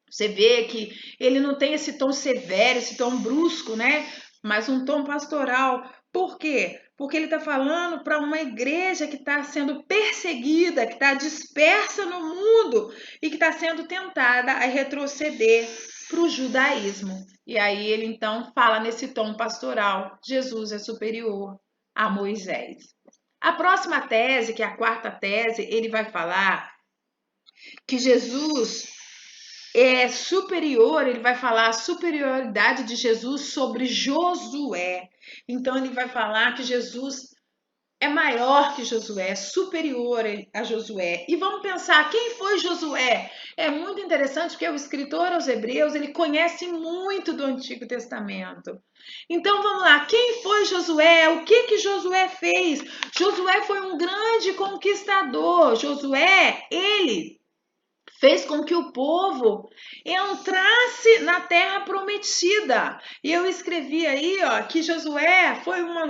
S1: Você vê que ele não tem esse tom severo, esse tom brusco, né? Mas um tom pastoral. Por quê? Porque ele está falando para uma igreja que está sendo perseguida, que está dispersa no mundo e que está sendo tentada a retroceder para o judaísmo. E aí ele então fala nesse tom pastoral: Jesus é superior a Moisés. A próxima tese, que é a quarta tese, ele vai falar que Jesus é superior, ele vai falar a superioridade de Jesus sobre Josué. Então ele vai falar que Jesus é maior que Josué, é superior a Josué. E vamos pensar, quem foi Josué? É muito interessante porque o escritor aos Hebreus, ele conhece muito do Antigo Testamento. Então vamos lá, quem foi Josué? O que Josué fez? Josué foi um grande conquistador. Josué, ele fez com que o povo entrasse na terra prometida. E eu escrevi aí, ó, que Josué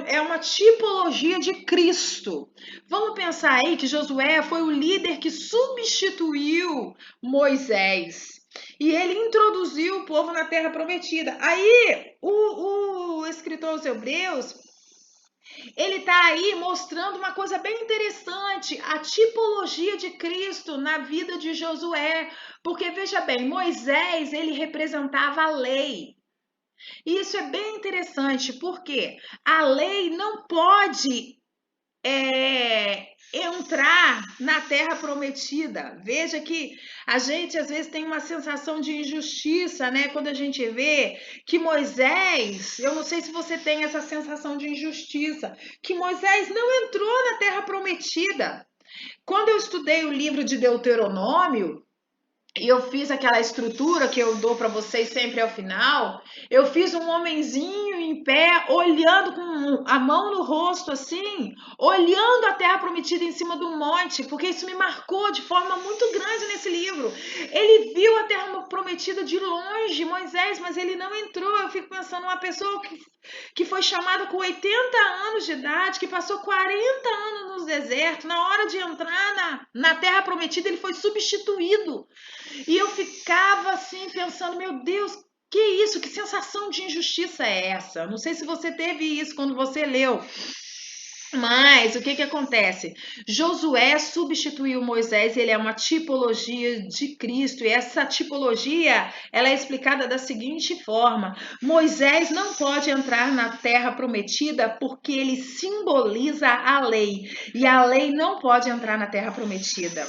S1: é uma tipologia de Cristo. Vamos pensar aí que Josué foi o líder que substituiu Moisés. E ele introduziu o povo na terra prometida. Aí o escritor aos Hebreus, ele está aí mostrando uma coisa bem interessante, a tipologia de Cristo na vida de Josué. Porque, veja bem, Moisés, ele representava a lei. E isso é bem interessante, porque a lei não pode entrar na terra prometida. Veja que a gente às vezes tem uma sensação de injustiça, né? Quando a gente vê que Moisés, eu não sei se você tem essa sensação de injustiça, que Moisés não entrou na terra prometida. Quando eu estudei o livro de Deuteronômio, e eu fiz aquela estrutura que eu dou para vocês sempre ao final, eu fiz um homenzinho em pé, olhando com a mão no rosto assim, olhando a terra prometida em cima do monte, porque isso me marcou de forma muito grande nesse livro. dizendo. Ele viu a terra prometida de longe, Moisés, mas ele não entrou. Eu fico pensando, uma pessoa que foi chamada com 80 anos de idade, que passou 40 anos no deserto, na hora de entrar na terra prometida, ele foi substituído. E eu ficava assim, pensando, meu Deus, que isso? Que sensação de injustiça é essa? Não sei se você teve isso quando você leu. Mas o que acontece? Josué substituiu Moisés, ele é uma tipologia de Cristo, e essa tipologia ela é explicada da seguinte forma: Moisés não pode entrar na terra prometida porque ele simboliza a lei, e a lei não pode entrar na terra prometida.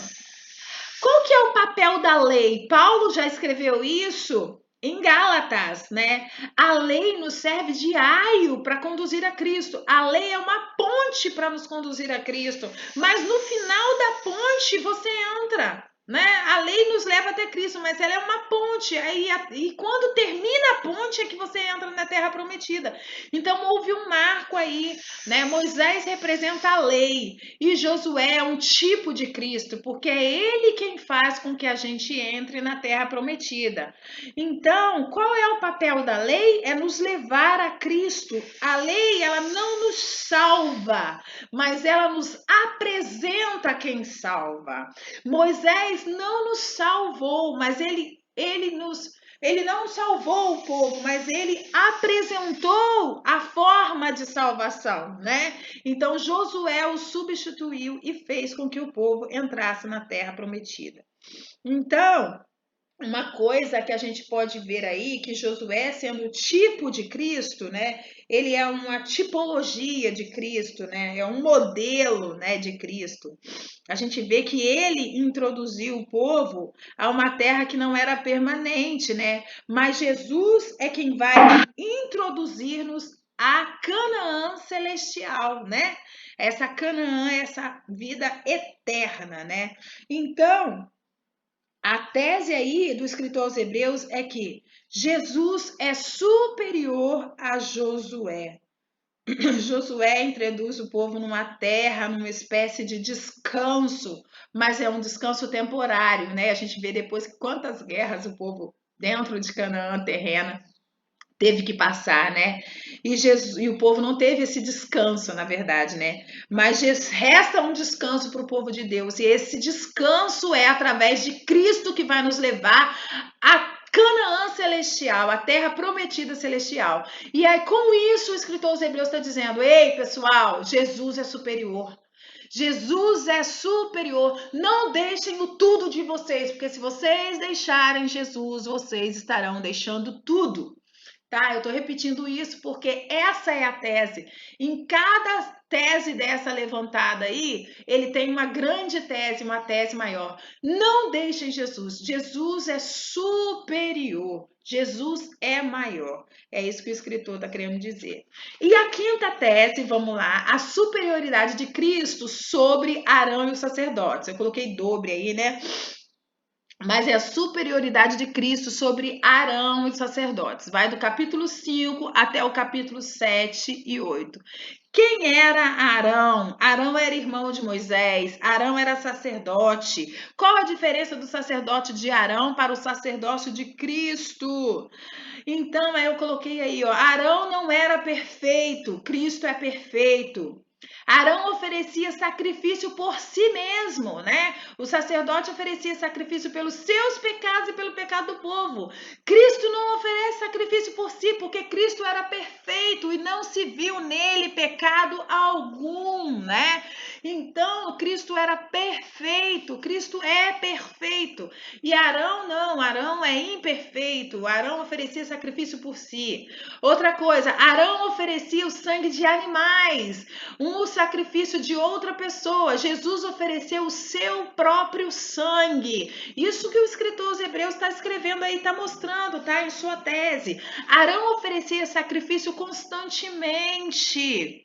S1: Qual que é o papel da lei? Paulo já escreveu isso em Gálatas, né? A lei nos serve de aio para conduzir a Cristo. A lei é uma ponte para nos conduzir a Cristo. Mas no final da ponte você entra, né? A lei nos leva até Cristo, mas ela é uma ponte. E quando termina a ponte é que você entra na terra prometida. Então houve um marco aí, né? Moisés representa a lei e Josué é um tipo de Cristo, porque é ele quem faz com que a gente entre na terra prometida. Então, qual é o papel da lei? É nos levar a Cristo. A lei, ela não nos salva, mas ela nos apresenta quem salva. Moisés não nos salvou, mas ele não salvou o povo, mas ele apresentou a forma de salvação, né? Então Josué o substituiu e fez com que o povo entrasse na terra prometida. Então, uma coisa que a gente pode ver aí, que Josué, sendo o tipo de Cristo, né? Ele é uma tipologia de Cristo, né? É um modelo, né, de Cristo. A gente vê que ele introduziu o povo a uma terra que não era permanente, né? Mas Jesus é quem vai introduzir-nos a Canaã celestial, né? Essa Canaã, essa vida eterna, né? Então, a tese aí do escritor aos Hebreus é que Jesus é superior a Josué. Josué introduz o povo numa terra, numa espécie de descanso, mas é um descanso temporário, né? A gente vê depois quantas guerras o povo dentro de Canaã terrena teve que passar, né? E o povo não teve esse descanso, na verdade, né? Mas resta um descanso para o povo de Deus, e esse descanso é através de Cristo que vai nos levar a Canaã celestial, a terra prometida celestial. E aí, com isso, o escritor aos Hebreus está dizendo: ei, pessoal, Jesus é superior. Jesus é superior. Não deixem o tudo de vocês, porque se vocês deixarem Jesus, vocês estarão deixando tudo. Tá? Eu estou repetindo isso porque essa é a tese. Em cada tese dessa levantada aí, ele tem uma grande tese, uma tese maior. Não deixem Jesus. Jesus é superior. Jesus é maior. É isso que o escritor está querendo dizer. E a quinta tese, vamos lá, a superioridade de Cristo sobre Arão e os sacerdotes. Eu coloquei dobre aí, né? Mas é a superioridade de Cristo sobre Arão e os sacerdotes. Vai do capítulo 5 até o capítulo 7 e 8. Quem era Arão? Arão era irmão de Moisés. Arão era sacerdote. Qual a diferença do sacerdote de Arão para o sacerdócio de Cristo? Então, eu coloquei aí, ó, Arão não era perfeito, Cristo é perfeito. Arão oferecia sacrifício por si mesmo, né? O sacerdote oferecia sacrifício pelos seus pecados e pelo pecado do povo. Cristo não oferece sacrifício por si, porque Cristo era perfeito e não se viu nele pecado algum, né? Então, Cristo era perfeito, Cristo é perfeito. E Arão não, Arão é imperfeito. Arão oferecia sacrifício por si. Outra coisa, Arão oferecia o sangue de animais, um sacrifício de outra pessoa. Jesus ofereceu o seu próprio sangue. Isso que o escritor aos Hebreus está escrevendo aí, está mostrando, tá? Em sua tese. Arão oferecia sacrifício constantemente.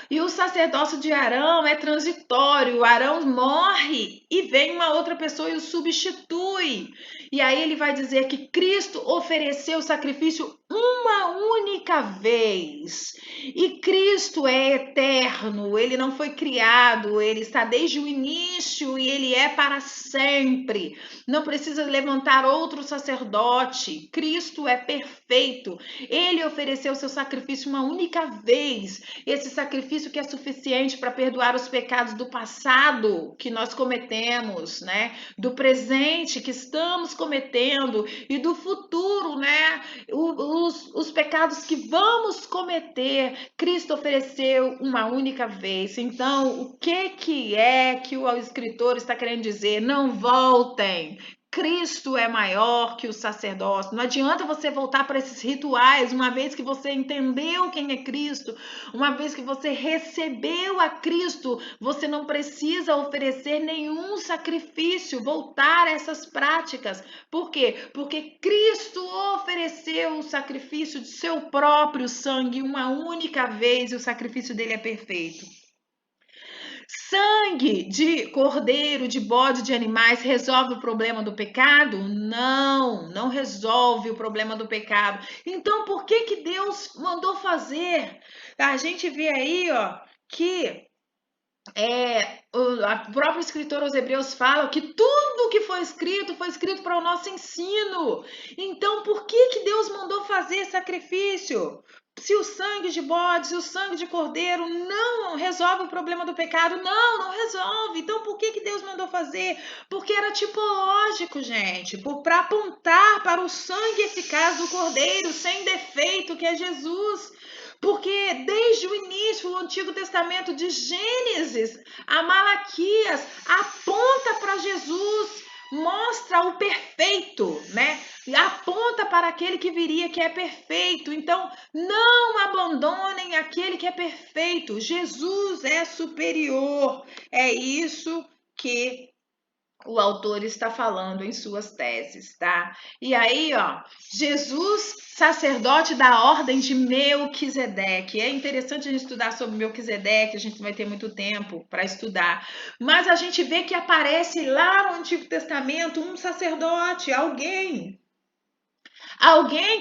S1: E o sacerdócio de Arão é transitório. Arão morre e vem uma outra pessoa e o substitui. E aí ele vai dizer que Cristo ofereceu sacrifício uma única vez. E Cristo é eterno, ele não foi criado, ele está desde o início e ele é para sempre. Não precisa levantar outro sacerdote. Cristo é perfeito. Ele ofereceu seu sacrifício uma única vez. Esse sacrifício que é suficiente para perdoar os pecados do passado que nós cometemos, né? Do presente que estamos cometendo e do futuro, né? Os pecados que vamos cometer, Cristo ofereceu uma única vez. Então, o que é que o escritor está querendo dizer? Não voltem. Cristo é maior que o sacerdócio. Não adianta você voltar para esses rituais, uma vez que você entendeu quem é Cristo, uma vez que você recebeu a Cristo, você não precisa oferecer nenhum sacrifício, voltar a essas práticas. Por quê? Porque Cristo ofereceu o sacrifício de seu próprio sangue uma única vez e o sacrifício dele é perfeito. Sangue de cordeiro, de bode, de animais resolve o problema do pecado? Não, não resolve o problema do pecado. Então, por que que Deus mandou fazer? A gente vê aí, ó, que o próprio escritor aos Hebreus fala que tudo que foi escrito para o nosso ensino. Então, por que que Deus mandou fazer sacrifício? Se o sangue de bode, se o sangue de cordeiro não resolve o problema do pecado, não resolve. Então, por que que Deus mandou fazer? Porque era tipológico, gente, para apontar para o sangue eficaz do cordeiro, sem defeito, que é Jesus. Porque desde o início, o Antigo Testamento, de Gênesis a Malaquias, aponta para Jesus, mostra o perfeito, né? E aponta para aquele que viria, que é perfeito. Então, não abandonem aquele que é perfeito. Jesus é superior. É isso que o autor está falando em suas teses, tá? E aí, ó, Jesus, sacerdote da ordem de Melquisedeque. É interessante a gente estudar sobre Melquisedeque, a gente vai ter muito tempo para estudar. Mas a gente vê que aparece lá no Antigo Testamento um sacerdote, alguém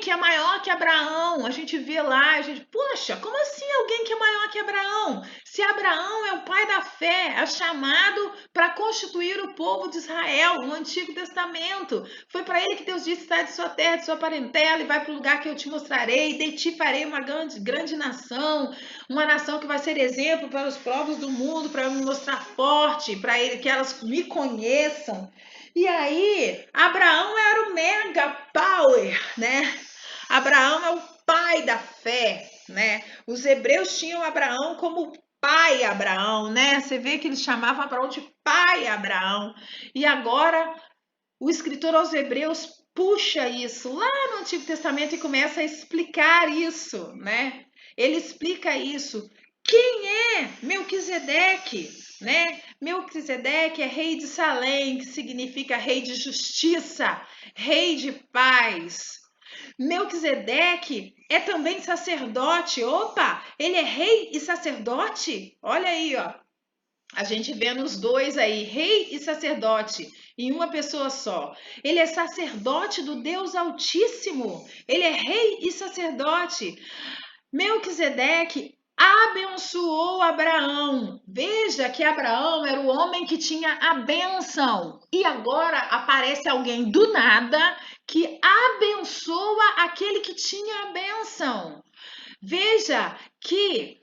S1: que é maior que Abraão. A gente vê lá, a gente, poxa, como assim alguém que é maior que Abraão? Se Abraão é o pai da fé, é chamado para constituir o povo de Israel no Antigo Testamento. Foi para ele que Deus disse: sai de sua terra, de sua parentela e vai para o lugar que eu te mostrarei. De ti farei uma grande nação, uma nação que vai ser exemplo para os povos do mundo, para me mostrar forte, para que elas me conheçam. E aí, Abraão era o mega power, né? Abraão é o pai da fé, né? Os hebreus tinham Abraão como pai Abraão, né? Você vê que eles chamavam Abraão de pai Abraão. E agora, o escritor aos hebreus puxa isso lá no Antigo Testamento e começa a explicar isso, né? Ele explica isso. Quem é Melquisedeque, né? Melquisedeque é rei de Salém, que significa rei de justiça, rei de paz. Melquisedeque é também sacerdote. Opa, ele é rei e sacerdote? Olha aí, ó. A gente vê nos dois aí, rei e sacerdote, em uma pessoa só. Ele é sacerdote do Deus Altíssimo. Ele é rei e sacerdote. Melquisedeque abençoou Abraão. Veja que Abraão era o homem que tinha a bênção. E agora aparece alguém do nada que abençoa aquele que tinha a bênção. Veja que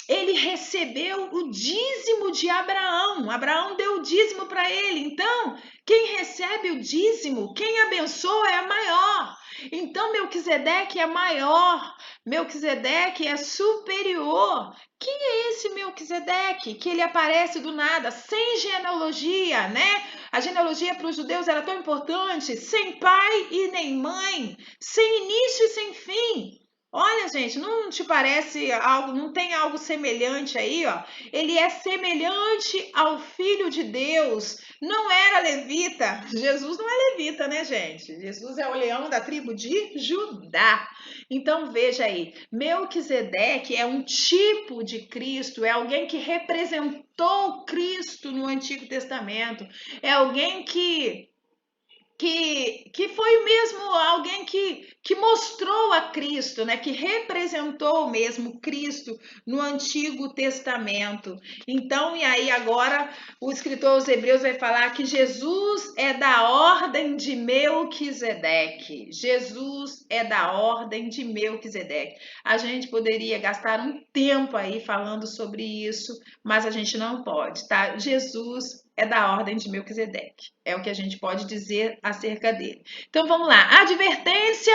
S1: ele recebeu o dízimo de Abraão. Abraão deu o dízimo para ele. Então, quem recebe o dízimo, quem abençoa é maior. Então, Melquisedeque é maior. Melquisedeque é superior. Quem é esse Melquisedeque? Que ele aparece do nada, sem genealogia, né? A genealogia para os judeus era tão importante, sem pai e nem mãe, sem início e sem fim. Olha, gente, não te parece algo, não tem algo semelhante aí, ó? Ele é semelhante ao Filho de Deus. Não era levita. Jesus não é levita, né, gente? Jesus é o leão da tribo de Judá. Então, veja aí, Melquisedeque é um tipo de Cristo, é alguém que representou Cristo no Antigo Testamento, é alguém que que foi mesmo alguém que mostrou a Cristo, né? Que representou mesmo Cristo no Antigo Testamento. Então, e aí agora o escritor aos Hebreus vai falar que Jesus é da ordem de Melquisedeque. Jesus é da ordem de Melquisedeque. A gente poderia gastar um tempo aí falando sobre isso, mas a gente não pode, tá? Jesus é da ordem de Melquisedeque. É o que a gente pode dizer acerca dele. Então vamos lá. Advertência,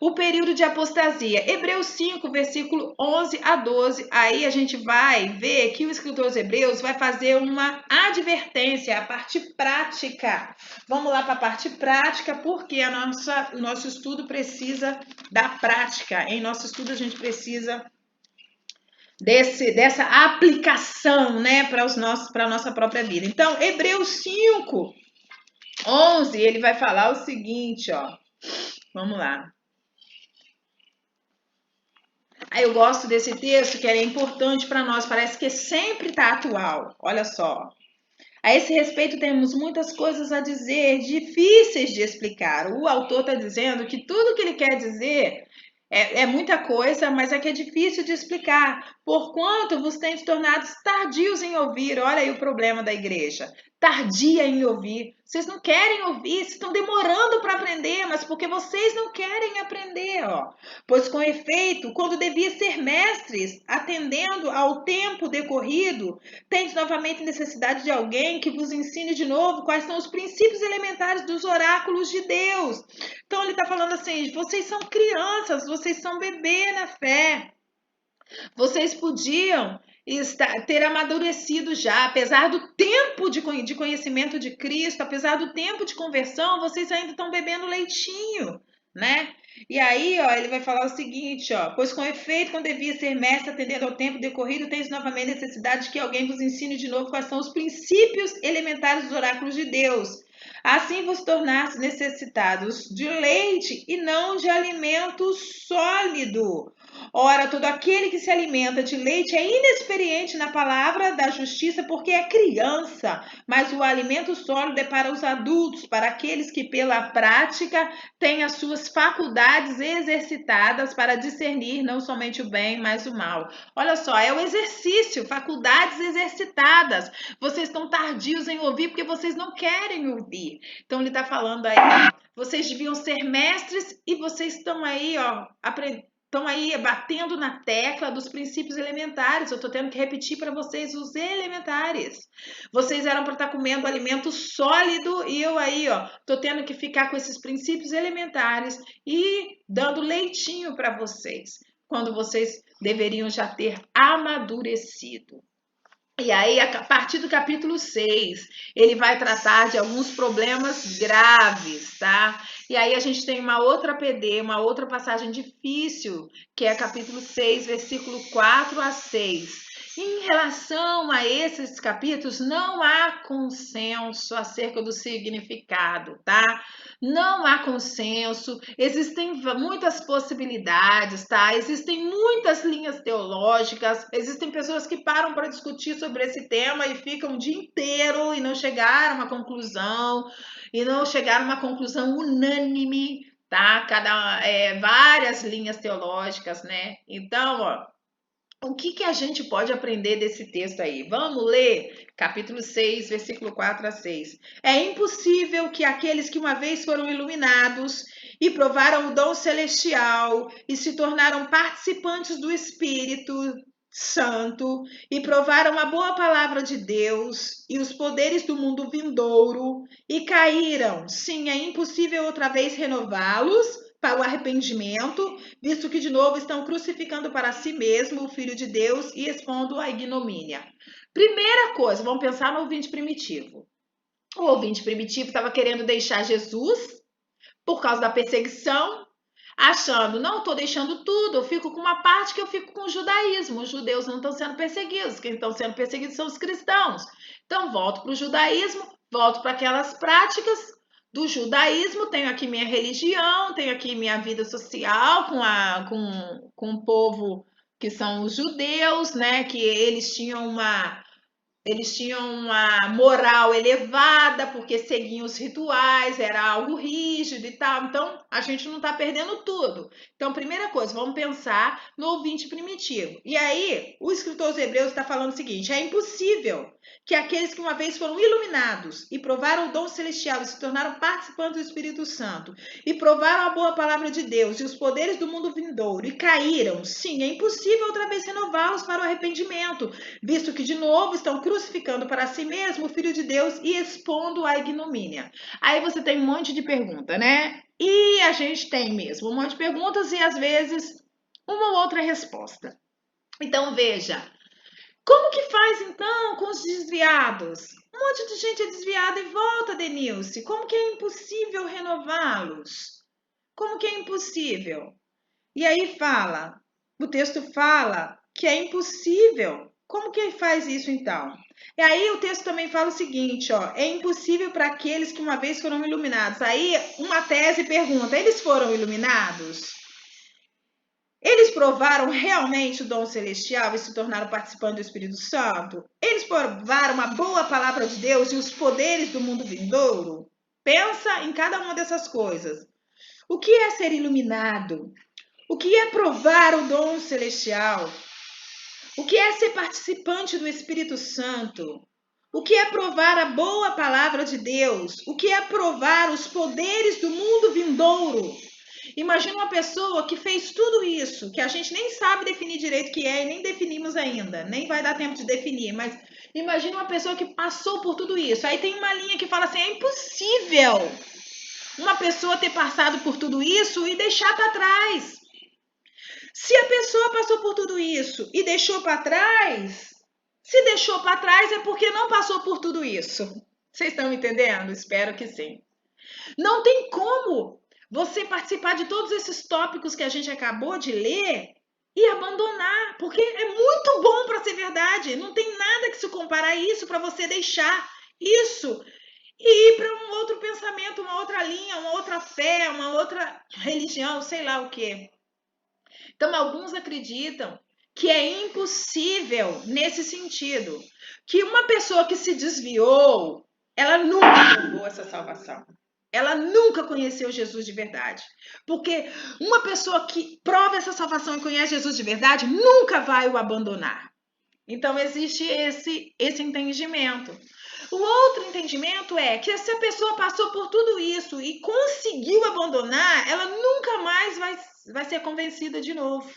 S1: o período de apostasia. Hebreus 5, versículo 11 a 12. Aí a gente vai ver que o escritor dos Hebreus vai fazer uma advertência, a parte prática. Vamos lá para a parte prática, porque o nosso estudo precisa da prática. Em nosso estudo a gente precisa dessa aplicação, né, para a nossa própria vida. Então, Hebreus 5, 11, ele vai falar o seguinte, ó. Vamos lá. Aí eu gosto desse texto, que ele é importante para nós, parece que sempre está atual. Olha só. A esse respeito, temos muitas coisas a dizer, difíceis de explicar. O autor está dizendo que tudo que ele quer dizer é muita coisa, mas é que é difícil de explicar. Porquanto vos tendes tornado tardios em ouvir. Olha aí o problema da igreja. Tardia em ouvir. Vocês não querem ouvir, vocês estão demorando para aprender, mas porque vocês não querem aprender, ó. Pois com efeito, quando devia ser mestres, atendendo ao tempo decorrido, tendes novamente necessidade de alguém que vos ensine de novo quais são os princípios elementares dos oráculos de Deus. Então ele está falando assim, vocês são crianças, vocês são bebê na fé. Vocês podiam ter amadurecido já, apesar do tempo de conhecimento de Cristo, apesar do tempo de conversão, vocês ainda estão bebendo leitinho, né? E aí, ó, ele vai falar o seguinte, ó, pois com efeito, quando devia ser mestre, atendendo ao tempo decorrido, tens novamente necessidade de que alguém vos ensine de novo quais são os princípios elementares dos oráculos de Deus. Assim vos tornaste necessitados de leite e não de alimento sólido. Ora, todo aquele que se alimenta de leite é inexperiente na palavra da justiça, porque é criança, mas o alimento sólido é para os adultos, para aqueles que pela prática têm as suas faculdades exercitadas para discernir não somente o bem, mas o mal. Olha só, é o exercício, faculdades exercitadas. Vocês estão tardios em ouvir porque vocês não querem ouvir. Então ele está falando aí, vocês deviam ser mestres e vocês estão aí, ó, estão aí batendo na tecla dos princípios elementares. Eu estou tendo que repetir para vocês os elementares. Vocês eram para estar comendo alimento sólido e eu aí, ó, estou tendo que ficar com esses princípios elementares e dando leitinho para vocês, quando vocês deveriam já ter amadurecido. E aí, a partir do capítulo 6, ele vai tratar de alguns problemas graves, tá? E aí a gente tem uma outra PD, uma outra passagem difícil, que é capítulo 6, versículo 4 a 6. Em relação a esses capítulos, não há consenso acerca do significado, tá? Não há consenso, existem muitas possibilidades, tá? Existem muitas linhas teológicas, existem pessoas que param para discutir sobre esse tema e ficam o dia inteiro e não chegaram a uma conclusão, unânime, tá? Várias linhas teológicas, né? Então, ó, o que a gente pode aprender desse texto aí? Vamos ler capítulo 6, versículo 4 a 6. É impossível que aqueles que uma vez foram iluminados e provaram o dom celestial e se tornaram participantes do Espírito Santo e provaram a boa palavra de Deus e os poderes do mundo vindouro e caíram. Sim, é impossível outra vez renová-los para o arrependimento, visto que de novo estão crucificando para si mesmo o Filho de Deus e expondo a ignomínia. Primeira coisa, vamos pensar no ouvinte primitivo. O ouvinte primitivo estava querendo deixar Jesus por causa da perseguição, achando, não, estou deixando tudo, eu fico com uma parte que eu fico com o judaísmo. Os judeus não estão sendo perseguidos, quem estão sendo perseguidos são os cristãos. Então, volto para o judaísmo, volto para aquelas práticas do judaísmo, tenho aqui minha religião, tenho aqui minha vida social com o povo que são os judeus, né? Que eles tinham Eles tinham uma moral elevada, porque seguiam os rituais, era algo rígido e tal. Então, a gente não está perdendo tudo. Então, primeira coisa, vamos pensar no ouvinte primitivo. E aí, o escritor aos Hebreus está falando o seguinte: é impossível que aqueles que uma vez foram iluminados e provaram o dom celestial e se tornaram participantes do Espírito Santo e provaram a boa palavra de Deus e os poderes do mundo vindouro e caíram, sim, é impossível outra vez renová-los para o arrependimento, visto que de novo estão crucificando para si mesmo o Filho de Deus e expondo a ignomínia. Aí você tem um monte de pergunta, né? E a gente tem mesmo um monte de perguntas e às vezes uma ou outra resposta. Então veja, como que faz então com os desviados? Um monte de gente é desviada e volta, Denilce. Como que é impossível renová-los? Como que é impossível? E aí o texto fala que é impossível. Como que faz isso então? E aí o texto também fala o seguinte, ó, é impossível para aqueles que uma vez foram iluminados. Aí uma tese pergunta, eles foram iluminados? Eles provaram realmente o dom celestial e se tornaram participantes do Espírito Santo? Eles provaram a boa palavra de Deus e os poderes do mundo vindouro? Pensa em cada uma dessas coisas. O que é ser iluminado? O que é provar o dom celestial? O que é ser participante do Espírito Santo? O que é provar a boa palavra de Deus? O que é provar os poderes do mundo vindouro? Imagina uma pessoa que fez tudo isso, que a gente nem sabe definir direito o que é e nem definimos ainda, nem vai dar tempo de definir, mas imagina uma pessoa que passou por tudo isso. Aí tem uma linha que fala assim: é impossível uma pessoa ter passado por tudo isso e deixar para trás. Se a pessoa passou por tudo isso e deixou para trás, se deixou para trás é porque não passou por tudo isso. Vocês estão entendendo? Espero que sim. Não tem como você participar de todos esses tópicos que a gente acabou de ler e abandonar, porque é muito bom para ser verdade. Não tem nada que se compare a isso para você deixar isso e ir para um outro pensamento, uma outra linha, uma outra fé, uma outra religião, sei lá o quê. Então, alguns acreditam que é impossível nesse sentido, que uma pessoa que se desviou, ela nunca provou essa salvação. Ela nunca conheceu Jesus de verdade. Porque uma pessoa que prova essa salvação e conhece Jesus de verdade nunca vai o abandonar. Então, existe esse entendimento. O outro entendimento é que se a pessoa passou por tudo isso e conseguiu abandonar, ela nunca mais vai ser convencida de novo.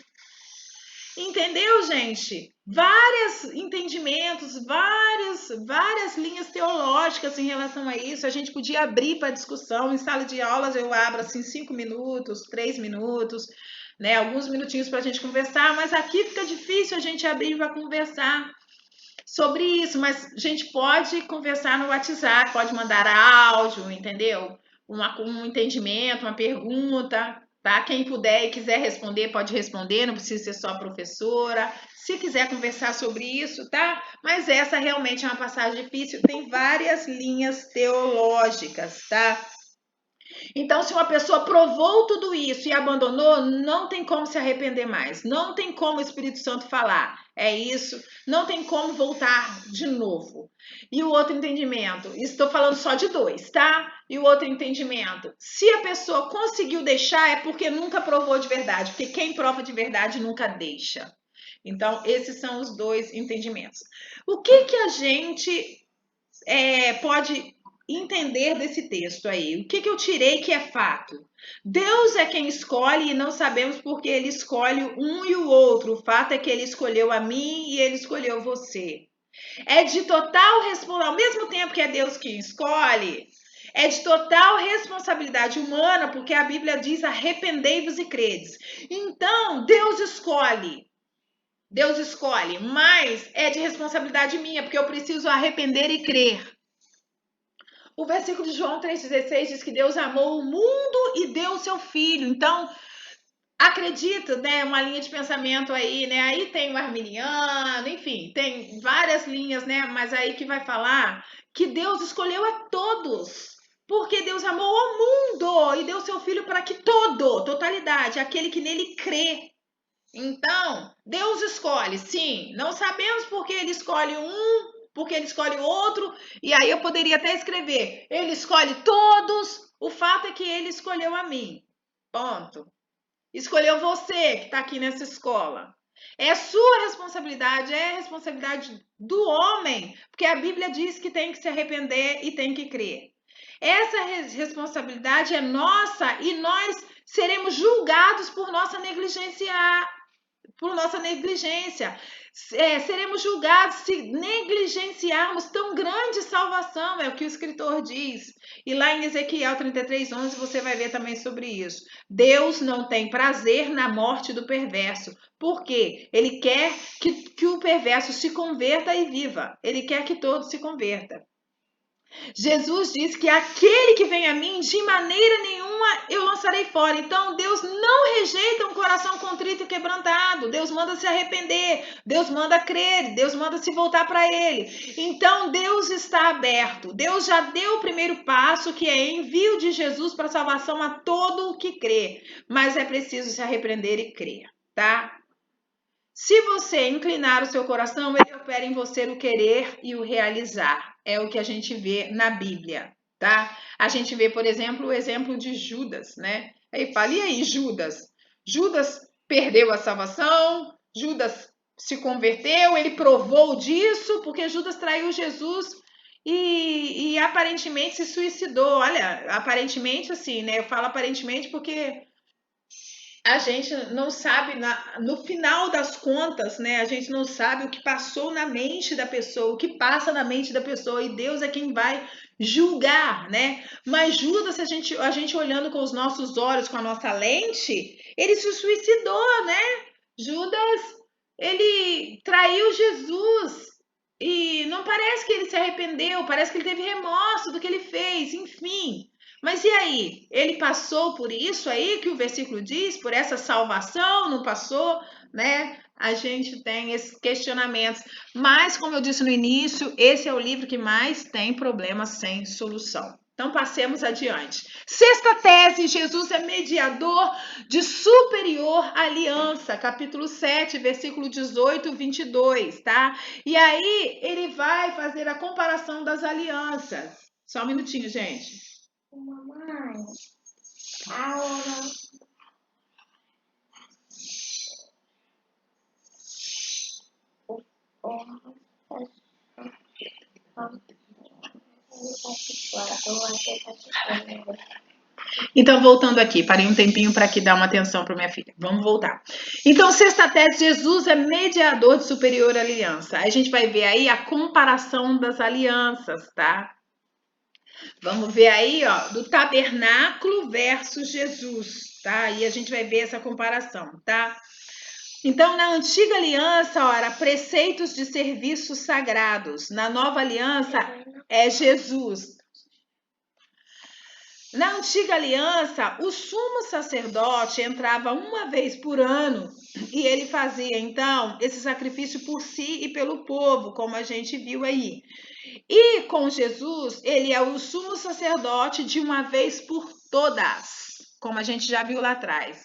S1: Entendeu, gente? Vários entendimentos, várias linhas teológicas em relação a isso. A gente podia abrir para discussão. Em sala de aulas eu abro assim 5 minutos, 3 minutos, né? Alguns minutinhos para a gente conversar, mas aqui fica difícil a gente abrir para conversar sobre isso, mas a gente pode conversar no WhatsApp, pode mandar áudio, entendeu? Um entendimento, uma pergunta, tá? Quem puder e quiser responder, pode responder, não precisa ser só professora. Se quiser conversar sobre isso, tá? Mas essa realmente é uma passagem difícil, tem várias linhas teológicas, tá? Então, se uma pessoa provou tudo isso e abandonou, não tem como se arrepender mais. Não tem como o Espírito Santo falar. É isso. Não tem como voltar de novo. E o outro entendimento, estou falando só de dois, tá? E o outro entendimento, se a pessoa conseguiu deixar, é porque nunca provou de verdade. Porque quem prova de verdade nunca deixa. Então, esses são os dois entendimentos. O que a gente pode entender desse texto aí? O que eu tirei que é fato? Deus é quem escolhe e não sabemos porque ele escolhe um e o outro. O fato é que ele escolheu a mim e ele escolheu você. É de total responsabilidade, ao mesmo tempo que é Deus quem escolhe, é de total responsabilidade humana, porque a Bíblia diz: arrependei-vos e credes. Então, Deus escolhe, mas é de responsabilidade minha, porque eu preciso arrepender e crer. O versículo de João 3,16 diz que Deus amou o mundo e deu o seu filho. Então, acredita, né? Uma linha de pensamento aí, né? Aí tem o arminiano, enfim, tem várias linhas, né? Mas aí que vai falar que Deus escolheu a todos. Porque Deus amou o mundo e deu seu filho para que totalidade, aquele que nele crê. Então, Deus escolhe, sim. Não sabemos porque ele escolhe um porque ele escolhe outro, e aí eu poderia até escrever, ele escolhe todos, o fato é que ele escolheu a mim. Ponto. Escolheu você que está aqui nessa escola. É sua responsabilidade, é a responsabilidade do homem, porque a Bíblia diz que tem que se arrepender e tem que crer. Essa responsabilidade é nossa e nós seremos julgados por nossa negligência. Seremos julgados se negligenciarmos tão grande salvação, é o que o escritor diz. E lá em Ezequiel 33:11 você vai ver também sobre isso. Deus não tem prazer na morte do perverso, porque ele quer que o perverso se converta e viva. Ele quer que todos se convertam. Jesus diz que aquele que vem a mim, de maneira nenhuma eu lançarei fora. Então, Deus não rejeita um coração contrito e quebrantado. Deus manda se arrepender, Deus manda crer, Deus manda se voltar para Ele. Então, Deus está aberto. Deus já deu o primeiro passo, que é envio de Jesus para a salvação a todo o que crê. Mas é preciso se arrepender e crer, tá? Se você inclinar o seu coração, ele opera em você o querer e o realizar. É o que a gente vê na Bíblia, tá? A gente vê, por exemplo, o exemplo de Judas, né? Aí fala, e aí, Judas? Judas perdeu a salvação, Judas se converteu, ele provou disso, porque Judas traiu Jesus e aparentemente se suicidou. Olha, aparentemente assim, né? Eu falo aparentemente porque a gente não sabe, no final das contas, né? A gente não sabe o que passou na mente da pessoa, o que passa na mente da pessoa, e Deus é quem vai julgar, né? Mas Judas, a gente olhando com os nossos olhos, com a nossa lente, ele se suicidou, né? Judas, ele traiu Jesus. E não parece que ele se arrependeu, parece que ele teve remorso do que ele fez, enfim. Mas e aí? Ele passou por isso aí que o versículo diz, por essa salvação, não passou, né? A gente tem esses questionamentos. Mas, como eu disse no início, esse é o livro que mais tem problemas sem solução. Então, passemos adiante. Sexta tese, Jesus é mediador de superior aliança, capítulo 7, versículo 18, 22, tá? E aí, ele vai fazer a comparação das alianças. Só um minutinho, gente. Mamãe, ahora. Então, voltando aqui, parei um tempinho para aqui dar uma atenção para minha filha. Vamos voltar. Então, sexta tese, Jesus é mediador de superior aliança. Aí a gente vai ver aí a comparação das alianças, tá? Vamos ver aí, ó, do tabernáculo versus Jesus, tá? E a gente vai ver essa comparação, tá? Então, na antiga aliança, ora, preceitos de serviços sagrados. Na nova aliança, é Jesus. Na antiga aliança, o sumo sacerdote entrava uma vez por ano e ele fazia, então, esse sacrifício por si e pelo povo, como a gente viu aí. E com Jesus, ele é o sumo sacerdote de uma vez por todas, como a gente já viu lá atrás.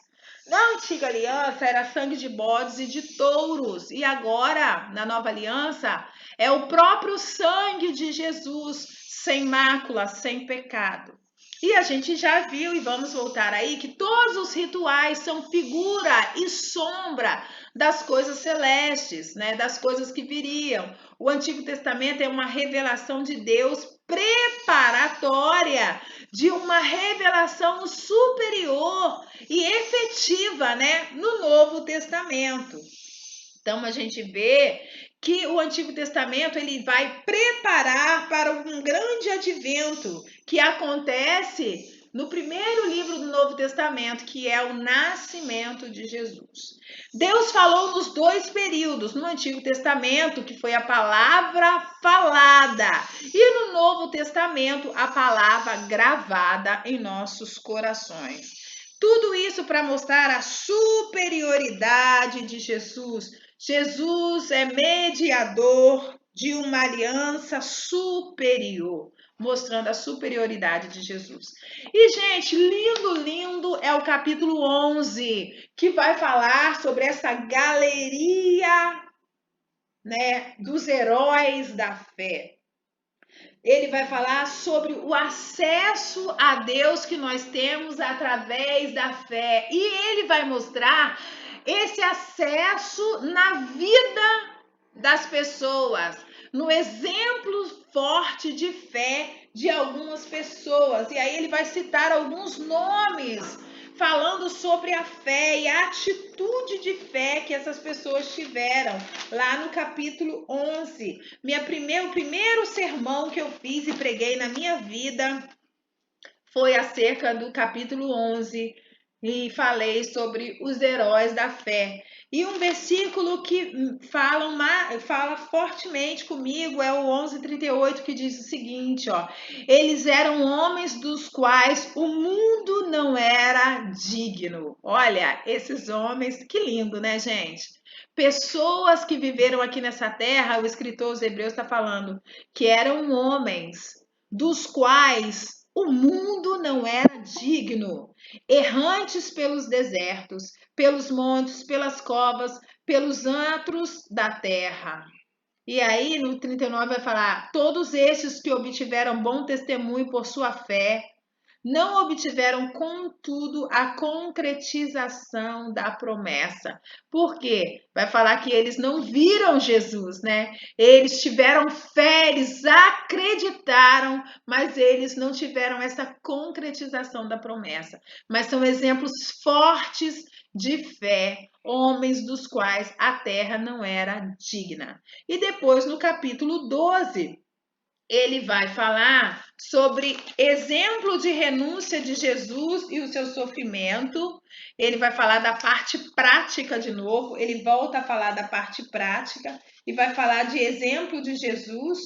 S1: Na antiga aliança era sangue de bodes e de touros, e agora, na nova aliança, é o próprio sangue de Jesus, sem mácula, sem pecado. E a gente já viu, e vamos voltar aí, que todos os rituais são figura e sombra das coisas celestes, né? Das coisas que viriam. O Antigo Testamento é uma revelação de Deus preparatória de uma revelação superior e efetiva, né? No Novo Testamento. Então, a gente vê que o Antigo Testamento ele vai preparar para um grande advento que acontece no primeiro livro do Novo Testamento, que é o nascimento de Jesus. Deus falou nos dois períodos, no Antigo Testamento, que foi a palavra falada, e no Novo Testamento, a palavra gravada em nossos corações. Tudo isso para mostrar a superioridade de Jesus. Jesus é mediador de uma aliança superior, mostrando a superioridade de Jesus. E, gente, lindo, lindo é o capítulo 11, que vai falar sobre essa galeria né, dos heróis da fé. Ele vai falar sobre o acesso a Deus que nós temos através da fé. E ele vai mostrar esse acesso na vida das pessoas, no exemplo forte de fé de algumas pessoas. E aí ele vai citar alguns nomes falando sobre a fé e a atitude de fé que essas pessoas tiveram, lá no capítulo 11. O primeiro sermão que eu fiz e preguei na minha vida foi acerca do capítulo 11 e falei sobre os heróis da fé. E um versículo que fala fortemente comigo é o 11:38, que diz o seguinte, ó: eles eram homens dos quais o mundo não era digno. Olha, esses homens, que lindo, né, gente? Pessoas que viveram aqui nessa terra, o escritor aos Hebreus está falando que eram homens dos quais o mundo não era digno, errantes pelos desertos, pelos montes, pelas covas, pelos antros da terra. E aí no 39 vai falar: todos esses que obtiveram bom testemunho por sua fé, não obtiveram, contudo, a concretização da promessa. Por quê? Vai falar que eles não viram Jesus, né? Eles tiveram fé, eles acreditaram, mas eles não tiveram essa concretização da promessa. Mas são exemplos fortes de fé, homens dos quais a terra não era digna. E depois, no capítulo 12, ele vai falar sobre exemplo de renúncia de Jesus e o seu sofrimento. Ele vai falar da parte prática de novo, ele volta a falar da parte prática e vai falar de exemplo de Jesus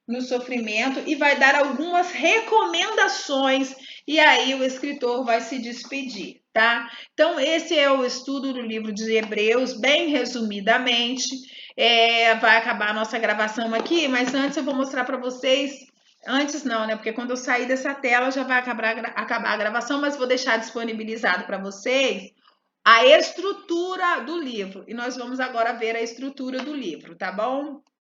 S1: no sofrimento e vai dar algumas recomendações. E aí o escritor vai se despedir, tá? Então, esse é o estudo do livro de Hebreus, bem resumidamente. Vai acabar a nossa gravação aqui, mas antes eu vou mostrar para vocês. Antes não, né? Porque quando eu sair dessa tela já vai acabar a gravação, mas vou deixar disponibilizado para vocês a estrutura do livro. E nós vamos agora ver a estrutura do livro, tá bom?